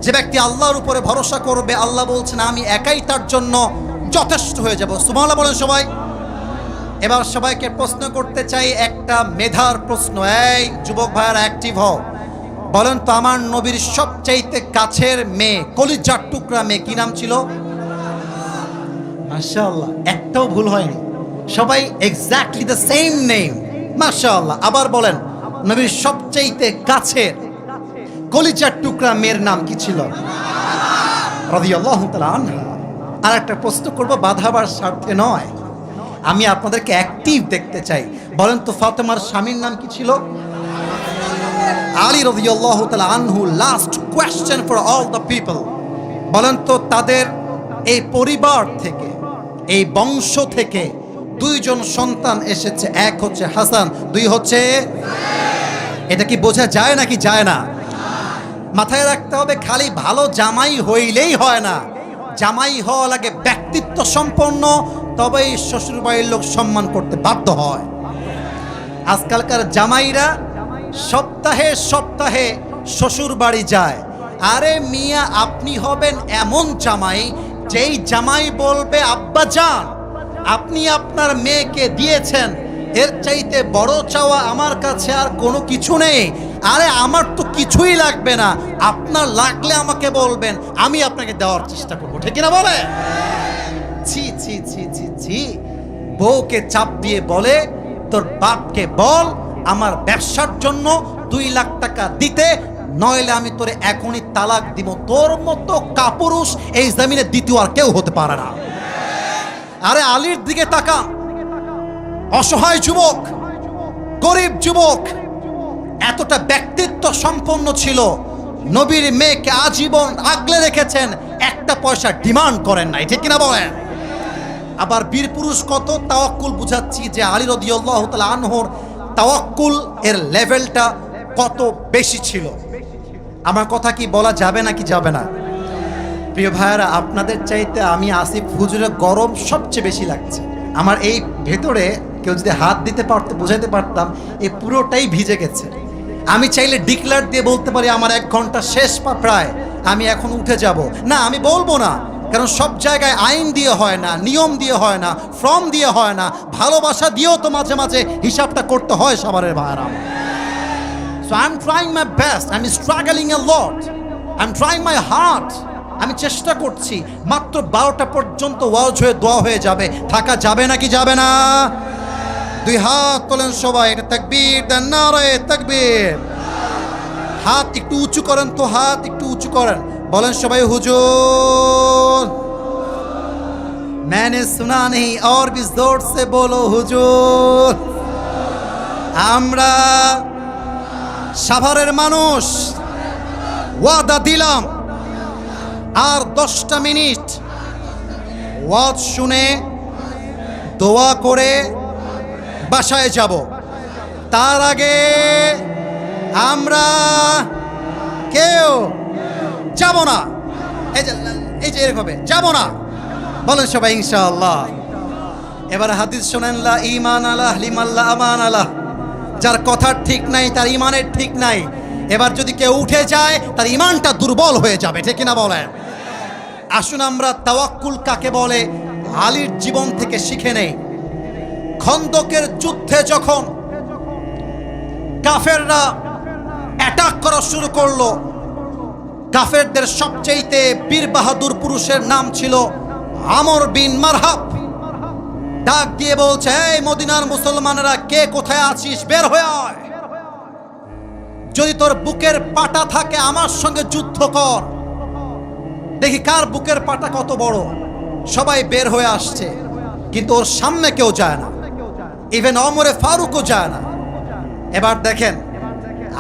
যে ব্যক্তি আল্লাহর উপরে ভরসা করবে, আল্লাহ বলছেন আমি একাই তার জন্য যথেষ্ট হয়ে যাব। সুবহানাল্লাহ বলেন সবাই। এবার সবাইকে প্রশ্ন করতে চাই একটা মেধার প্রশ্ন। এই যুবক ভাইয়ারা অ্যাক্টিভ হও, বলেন তো আমার নবীর সবচাইতে কাছের মেয়ে, কলিজার টুকরা মেয়ে কি নাম ছিল? মাশাআল্লাহ, একটাও ভুল হয়নি, সবাই এক্স্যাক্টলি দ্য সেম নেম, মাশাআল্লাহ। আবার বলেন নবীর সবচাইতে কাছের কলিজার টুকরা মেয়ের নাম কি ছিল? রাদিয়াল্লাহু তাআলা আনহা। আর একটা প্রশ্ন করব, বাধাবার স্বার্থে নয়, আমি আপনাদেরকে অ্যাক্টিভ দেখতে চাই। বলেন তো ফাতেমার স্বামীর নাম কি ছিল? আলী রাদিয়াল্লাহু তাআলা আনহু। Last question for all the people, বলেন তো তাদের এই পরিবার থেকে, এই বংশ থেকে দুইজন সন্তান এসেছে, এক হচ্ছে হাসান, দুই হচ্ছে, এটা কি বোঝা যায় নাকি যায় না? মাথায় রাখতে হবে, খালি ভালো জামাই হইলেই হয় না, জামাই হওয়া লাগে ব্যক্তিত্ব সম্পন্ন, তবেই শ্বশুরবাড়ির লোক সম্মান করতে বাধ্য হয়। আজকালকার জামাইরা সপ্তাহে সপ্তাহে শ্বশুর বাড়ি যায়। আরে মিয়া, আপনি হবেন এমন জামাই, যেই জামাই বলবে আব্বা জান আপনি আপনার মেয়েকে দিয়েছেন, এর চাইতে বড় চাওয়া আমার কাছে আর কোনো কিছু নেই। আরে আমার তো কিছুই লাগবে না, আপনার লাগলে আমাকে বলবেন, আমি আপনাকে দেওয়ার চেষ্টা করবো, ঠিক না বলে? ছি ছি ছি ছি ছি। বউকে চাপ দিয়ে বলে তোর বাপকে বল আমার ব্যবসার জন্য 2 লাখ টাকা দিতে, নইলে আমি তোরে এখনই তালাক দিব। তোর মতো কাপুরুষ এই জমিনে দ্বিতীয় আর কেউ হতে পারে না। আরে আলীর দিকে তাকা, অসহায় যুবক, গরিব যুবক, এতটা ব্যক্তিত্ব সম্পন্ন ছিল, নবীর মেয়েকে আজীবন আগলে রেখেছেন, একটা পয়সা ডিমান্ড করেন নাই, ঠিক কিনা বলেন? আবার বীর পুরুষ কত তাওয়াক্কুল বুঝাচ্ছি যে আলী রাদিয়াল্লাহু তাআলা আনহুর তাওয়াক্কুল এর লেভেলটা কত বেশি ছিল। আমার কথা কি বলা যাবে নাকি যাবে না? প্রিয় ভাইয়ারা, আপনাদের চাইতে আমি আসিফ হুজুরের গরম সবচেয়ে বেশি লাগছে। আমার এই ভেতরে কেউ যদি হাত দিতে পারতো, বোঝাতে পারতাম, এই পুরোটাই ভিজে গেছে। আমি চাইলে ডিক্লার দিয়ে বলতে পারি আমার 1 ঘন্টা শেষ পা প্রায়, আমি এখন উঠে যাব। না, আমি বলবো না, কারণ সব জায়গায় আইন দিয়ে হয় না, নিয়ম দিয়ে হয় না, ফর্ম দিয়ে হয় না, ভালোবাসা দিয়েও তো মাঝে মাঝে হিসাবটা করতে হয় সবারের ভাইয়ারা। So I'm trying my best, I'm struggling a lot, I'm trying my heart, আমি চেষ্টা করছি। মাত্র 12টা পর্যন্ত ওয়াজ হয়ে দোয়া হয়ে যাবে, থাকা যাবে নাকি যাবে না? 2 হাত তোলেন সবাই, এটা তাকবীর দেন, নারায়ে তাকবীর। হাত একটু উঁচু করেন তো, হাত একটু উঁচু করেন, বলেন সবাই হুজুর। मैंने सुना नहीं और भी जोर से बोलो হুজুর। আমরা সাভারের মানুষ ওয়াদা দিলাম, আর 10টা মিনিট ওয়াজ শুনে দোয়া করে বাসায় যাব। তার আগে আমরা কেউ যাব না। এই যে এরকম যাব না, বলেন সবাই ইনশাআল্লাহ। এবার হাদিস শোনেন, লা ঈমান আলাহ লিমাল্লা আমান আলাহ। যার কথার ঠিক নাই তার ইমানের ঠিক নাই। এবার যদি কেউ উঠে যায় তার ইমানটা দুর্বল হয়ে যাবে, ঠিক কিনা বলেন? আসুন আমরা তাওয়াক্কুল কাকে বলে আলীর জীবন থেকে শিখে নেই। খন্দকের যুদ্ধে যখন কাফেররা অ্যাটাক করা শুরু করলো, কাফেরদের সবচেয়ে বীর বাহাদুর পুরুষের নাম ছিল আমর বিন মারহাব। ডাক দিয়ে বলছে, এই মদিনার মুসলমানেরা, কে কোথায় আছিস, বের হয়ে আয়। যদি তোর বুকের পাটা থাকে আমার সঙ্গে যুদ্ধ কর, দেখি কার বুকের পাটা কত বড়। সবাই বের হয়ে আসছে, কিন্তু ওর সামনে কেউ যায় না, ইভেন ওমরে ফারুকও যায় না। এবার দেখেন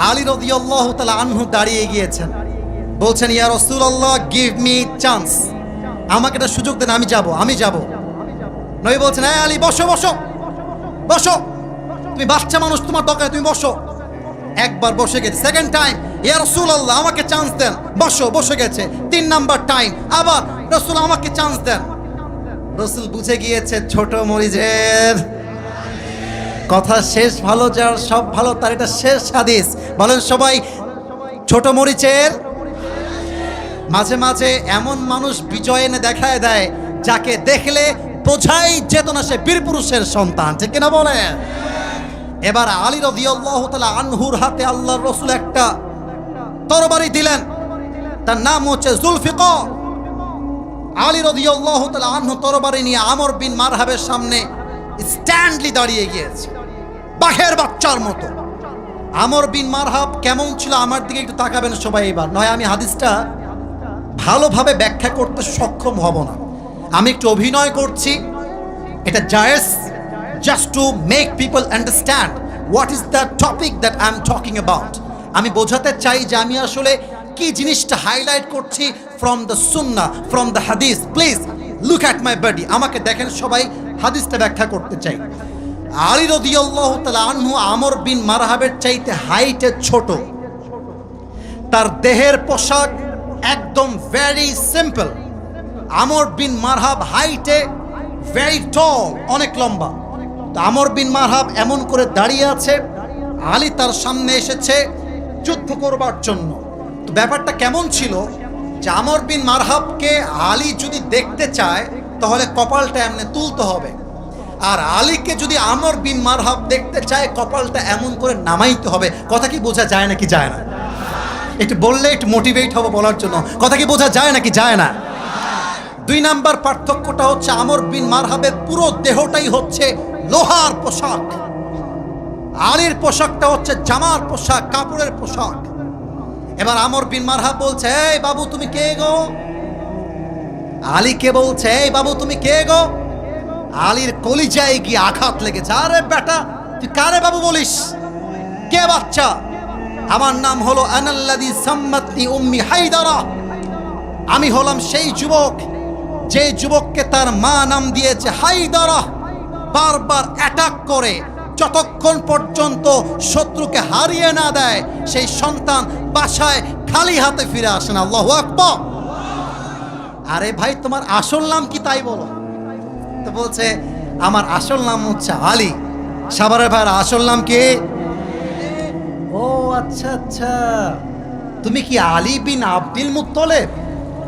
আলী রাদিয়াল্লাহু তাআলা আনহু দাঁড়িয়ে গিয়েছেন, বলছেন, ইয়া রাসূলুল্লাহ, গিভ মি চান্স, আমাকে একটা সুযোগ দেন, আমি যাব। নবী বলছেন, এই আলী বসো বসো বসো, তুমি বাচ্চা মানুষ, তোমার দরকার, তুমি বসো। একবার বসে গেছে, সেকেন্ড টাইম, ইয়া রাসূলুল্লাহ আমাকে চান্স দেন, বসে গেছে। 3 নাম্বার টাইম, আবার রাসূল আমাকে চান্স দেন। রাসূল বুঝে গিয়েছে ছোট মরিচের কথা শেষ ভালো, যার সব ভালো তার এটা শেষ হাদিস। বলেন সবাই ছোট মরিচের। মাঝে মাঝে এমন মানুষ বিজয় এনে দেখায় দেয়, যাকে দেখলে বোঝাই যেত না সে বীর পুরুষের সন্তান, ঠিক কিনা বলেন? এবার আলী রাদিয়াল্লাহু তাআলা আনহুর হাতে আল্লাহর রাসূল একটা তরবারি দিলেন, তার নাম হচ্ছে জুলফিকার। আলী রাদিয়াল্লাহু তাআলা আনহু তরবারি নিয়ে আমর বিন মারহাবের সামনে স্ট্যান্ডলি দাঁড়িয়ে গিয়েছে, বাঘের বাচ্চার মতো। আমর বিন মারহাব কেমন ছিল আমার দিকে একটু তাকাবেন সবাই এবার, নয় আমি হাদিসটা ভালোভাবে ব্যাখ্যা করতে সক্ষম হব না। আমি একটু অভিনয় করছি, এটা জায়েজ, just to make people understand what is the topic that I am talking about. আমি বোঝাতে চাই যে আমি আসলে কি জিনিসটা হাইলাইট করছি from the Sunnah, from the হাদিস। Please look at my body, আমাকে দেখেন সবাই, হাদিসটা ব্যাখ্যা করতে চাই। আলী রাদিয়াল্লাহু তাআলা আনহু আমর বিন মারহাবের চাইতে হাইটে ছোট, তার দেহের পোশাক একদম ভেরি সিম্পল। আমর বিন মারহাব হাইটে ভেরি টল, অনেক লম্বা। তো আমর বিন মারহাব এমন করে দাঁড়িয়ে আছে, আলী তার সামনে এসেছে যুদ্ধ করবার জন্য। তো ব্যাপারটা কেমন ছিল যে আমর বিন মারহাবকে আলী যদি দেখতে চায় তাহলে কপালটা এমনি তুলতে হবে, আর আলীকে যদি আমর বিন মারহাব দেখতে চায় কপালটা এমন করে নামাইতে হবে। কথা কি বোঝা যায় নাকি যায় না? একটু বললে একটু মোটিভেট হবো বলার জন্য। কথা কি বোঝা যায় নাকি যায় না? 2 নাম্বার পার্থক্যটা হচ্ছে আমর বিন মারহাবের পুরো দেহটাই হচ্ছে লোহার পোশাক, আলীর পোশাকটা হচ্ছে জামার পোশাক, কাপড়ের পোশাক। এবার আমর বিন মারহাব বলছে, এই বাবু তুমি কে গো? আলীকে বলছে, এই বাবু তুমি কে গো? আলীর কলিজায় গিয়ে আঘাত লেগেছে। আরে বেটা তুই কারে বাবু বলিস? কে বাচ্চা? আমার নাম হলো আনাল্লাযী সাম্মাতনি উম্মি হায়দারা। আমি হলাম সেই যুবক যে যুবককে তার মা নাম দিয়েছে হায়দারা। বারবার অ্যাটাক করে যতক্ষণ পর্যন্ত শত্রুকে হারিয়ে না দেয় সেই সন্তান বাসায় খালি হাতে ফিরে আসে না। আল্লাহু আকবার। আরে ভাই তোমার আসল নাম কি তাই বলো। তো বলছে আমার আসল নাম হচ্ছে আলী। সাভারের ভাইয়ের আসল নাম কি? ও আচ্ছা আচ্ছা, তুমি কি আলী বিন আব্দুল মুত্তলিব?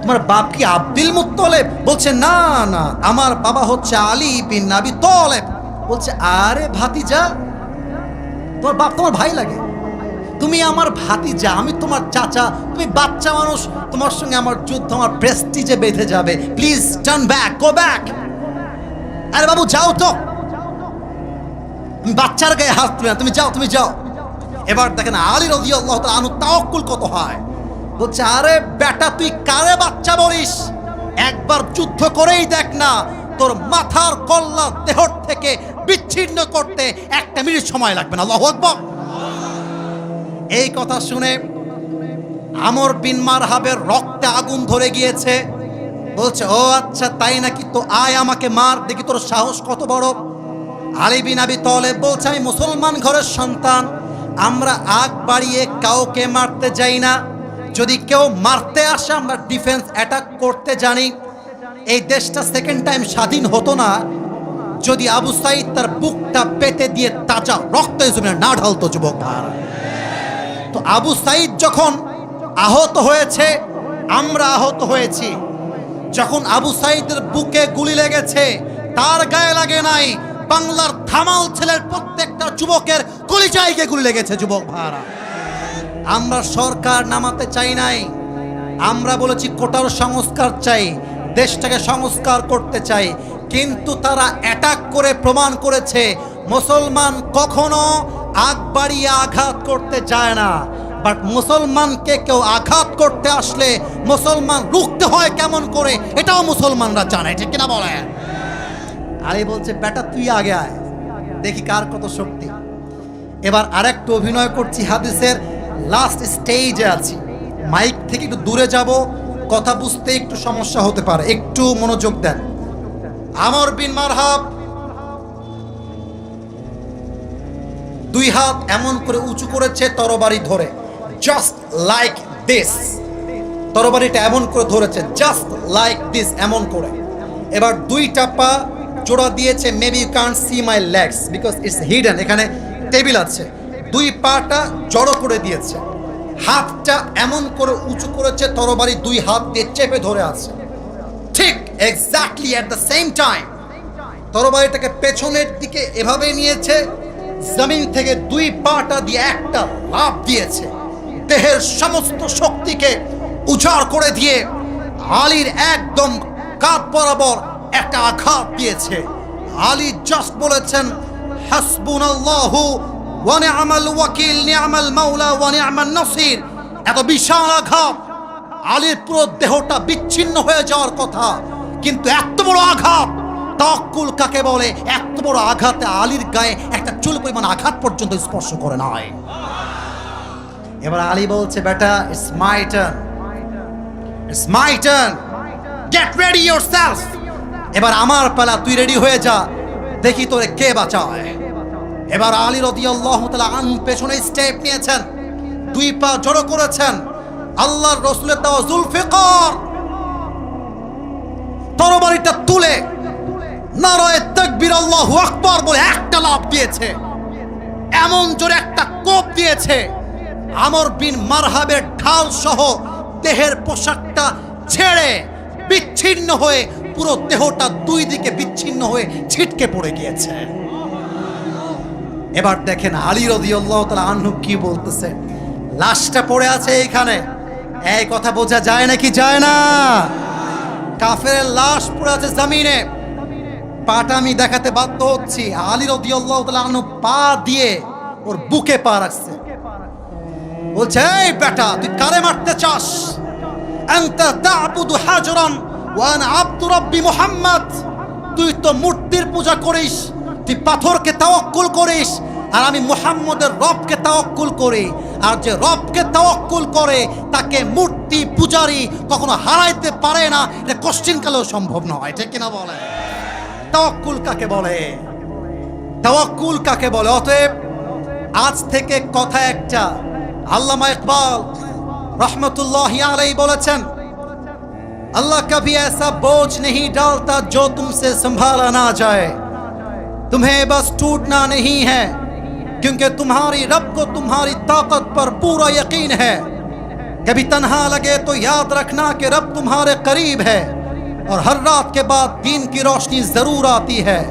তোমার বাপ কি আব্দুল মুত্তলিব? বলছে না না, আমার বাবা হচ্ছে আলী বিন আবি তালেব। বলছে আরে ভাতিজা, তোমার বাপ তোমার ভাই লাগে, তুমি আমার ভাতিজা, আমি তোমার চাচা, তুমি বাচ্চা মানুষ, তোমার সঙ্গে আমার যুদ্ধ, আমার প্রেস্টিজে বেঁধে যাবে। Please turn back, go back. আরে বাবু যাও তো, বাচ্চার গায়ে হাত তুলে না, তুমি যাও, তুমি যাও। এবার দেখেন আলী রাদিয়াল্লাহু তাআলা আনহু তাওয়াক্কুল কত হয়। বলছে আরে বেটা তুই কারে বাচ্চা বলিস? একবার যুদ্ধ করেই দেখ না, তোর মাথার কল্লা দেহর থেকে বিচ্ছিন্ন করতে 1 মিনিট সময় লাগবে না। আল্লাহু আকবার। এই কথা শুনে আমর বিন মারহাবের রক্তে আগুন ধরে গিয়েছে। বলছে ও আচ্ছা তাই নাকি, তো আয় আমাকে মার দেখি তোর সাহস কত বড়। আলী বিন আবি তালেব বলছে আমি মুসলমান ঘরের সন্তান, আমরা আগ বাড়িয়ে কাউকে মারতে যাই না। যদি কেউ মারতে আসে আমরা ডিফেন্স অ্যাটাক করতে জানি। এই দেশটা সেকেন্ড টাইম স্বাধীন হতো না যদি আবু সাইদ তার বুকটা পেতে দিয়ে তাজা রক্ত জমিনে না ঢালতো যুবক। তো আবু সাইদ যখন আহত হয়েছে, আমরা আহত হয়েছি। যখন আবু সাইদের বুকে গুলি লেগেছে, তার গায়ে লাগে নাই, বাংলার ধামাল ছেলের প্রত্যেকটা যুবকের কলিজায় গিয়ে গুলি লেগেছে যুবক ভাইরা। আমরা সরকার নামাতে চাই নাই, আমরা বলেছি কোটার সংস্কার চাই, দেশটাকে সংস্কার করতে চাই। কিন্তু তারা অ্যাটাক করে প্রমাণ করেছে মুসলমান কখনো আগ বাড়িয়ে আঘাত করতে যায় না। বাট মুসলমানকে কেউ আঘাত করতে আসলে মুসলমান রুখতে হয় কেমন করে, এটাও মুসলমানরা জানে, ঠিক কিনা বলে? আলী বলছে বেটা তুই আগে আয়, দেখি কার কত শক্তি। এবার আরেকটু অভিনয় করছি, হাদিসের লাস্ট স্টেজে আছি, মাইক থেকে একটু দূরে যাব, কথা বুঝতে একটু সমস্যা হতে পারে, একটু মনোযোগ দেন। আমর বিন মারহাব 2 হাত এমন করে উঁচু করেছে তরবারি ধরে, জাস্ট লাইক দিস। তরবারিটা এমন করে ধরেছে জাস্ট লাইক দিস, এমন করে। এবার 2টা পা জোড়া দিয়েছে। Maybe you can't see my legs because it's hidden, এখানে টেবিল আছে। 2 পাটা জড়ো করে দিয়েছে, হাতটা এমন করে উঁচু করেছে, তরবারি 2 হাত দিয়ে চেপে ধরে আছে। ঠিক exactly at the same time তরবারিটাকে পেছনের দিকে এভাবে নিয়েছে, জমিন থেকে 2 পাটা দিয়ে একটা লাফ দিয়েছে, দেহের সমস্ত শক্তিকে উজাড় করে দিয়ে আলীর একদম কাঁধ বরাবর একটা আঘাত দিয়েছে। আলী জাস্ট বলেছেন হাসবুনাল্লাহু ওয়া নি'মাল ওয়াকিল, নি'মাল মাওলা ওয়া নি'মান নাসির। এত বিশাল আঘাত, আলীর পুরো দেহটা বিচ্ছিন্ন হয়ে যাওয়ার কথা, কিন্তু এত বড় আঘাত তাওয়াক্কুল কাকে বলে? এত বড় আঘাতে আলীর গায়ে একটা চুল পরিমাণ আঘাত পর্যন্ত স্পর্শ করে নাই। এবার আলী বলছে, বেটা, it's my turn, it's my turn, get ready yourself. এবার আমার পালা, তুই রেডি হয়ে যা, দেখি তোরে কে বাঁচায়। এবার আলী রাদিয়াল্লাহু তাআলা আনহু পেছনে স্টেপ নিয়েছেন, দুই পা জড়ো করেছেন, আল্লাহর রাসূলের দেওয়া জুলফিকার তরবারিটা তুলে নারায়ে তাকবীর আল্লাহু আকবার বলে একটা লাফ দিয়েছে, এমন জোরে একটা কোপ দিয়েছে, আমর বিন মারহাবের ঢাল সহ দেহের পোশাকটা ছেড়ে বিচ্ছিন্ন হয়ে পুরো দেহটা দুই দিকে বিচ্ছিন্ন হয়ে ছিটকে পড়ে গিয়েছে। এবার দেখেন আলী রাদিয়াল্লাহু তাআলা আনহু কি বলতেছে, লাশটা পড়ে আছে এইখানে, এই কথা বোঝা যায় নাকি যায় না? কাফেরের লাশ পড়ে আছে জমিনে, পাটা আমি দেখাতে বাধ্য হচ্ছি। আলী রাদিয়াল্লাহু তাআলা আনহু পা দিয়ে ওর বুকে পা রাখছে, বলছে, এই বেটা, তুই কারে মারতে চাস? আনতা তা'বুদু হাজরান ওয়া আনা আবদু রাব্বি মুহাম্মদ। তুই তো মূর্তির পূজা করিস, তুই পাথরকে তাওয়াক্কুল করিস, আর আমি মুহাম্মদের রবকে তাওয়াক্কুল করি। আর যে রবকে তাওয়াক্কুল করে তাকে মূর্তি পূজারি কখনো হারাইতে পারে না, এটা কোশ্চেন কালেও সম্ভব নয়, ঠিক কিনা বলে? তাওয়াক্কুল কাকে বলে? তাওয়াক্কুল কাকে বলে? অতএব আজ থেকে কথা একটা, আল্লামা ইকবাল रहमतुल्लाहि अलैहि বলেছেন, अल्लाह कभी ऐसा बोझ नहीं डालता जो तुमसे संभाला ना जाए, तुम्हें बस टूटना नहीं है क्योंकि तुम्हारी रब को तुम्हारी ताकत पर पूरा यकीन है। कभी तन्हा लगे तो याद रखना कि रब तुम्हारे करीब है और हर रात के बाद दिन की रोशनी जरूर आती है।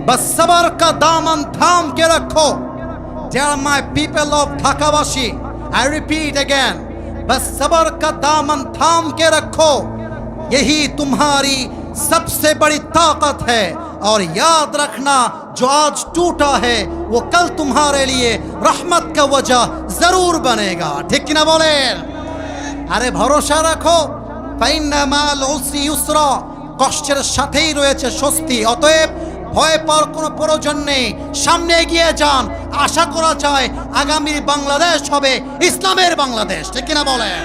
बस सबर का दामन थाम के रखो। Dear my people of ढाकावासी, I repeat again, बस सबर का दामन थाम के रखो, यही तुम्हारी सबसे बड़ी ताकत है। और याद रखना, जो आज टूटा है वो कल तुम्हारे लिए रहमत का वजह जरूर बनेगा, ठीक कि ना बोलें? अरे भरोसा रखो, फाइन्ना माल उस्री युसरा, কষ্টের সাথেই রয়েছে স্বস্তি। অতএব ভয় পাওয়ার কোনো প্রয়োজন নেই, সামনে এগিয়ে যান। আশা করা যায় আগামী বাংলাদেশ হবে ইসলামের বাংলাদেশ, ঠিক কিনা বলেন?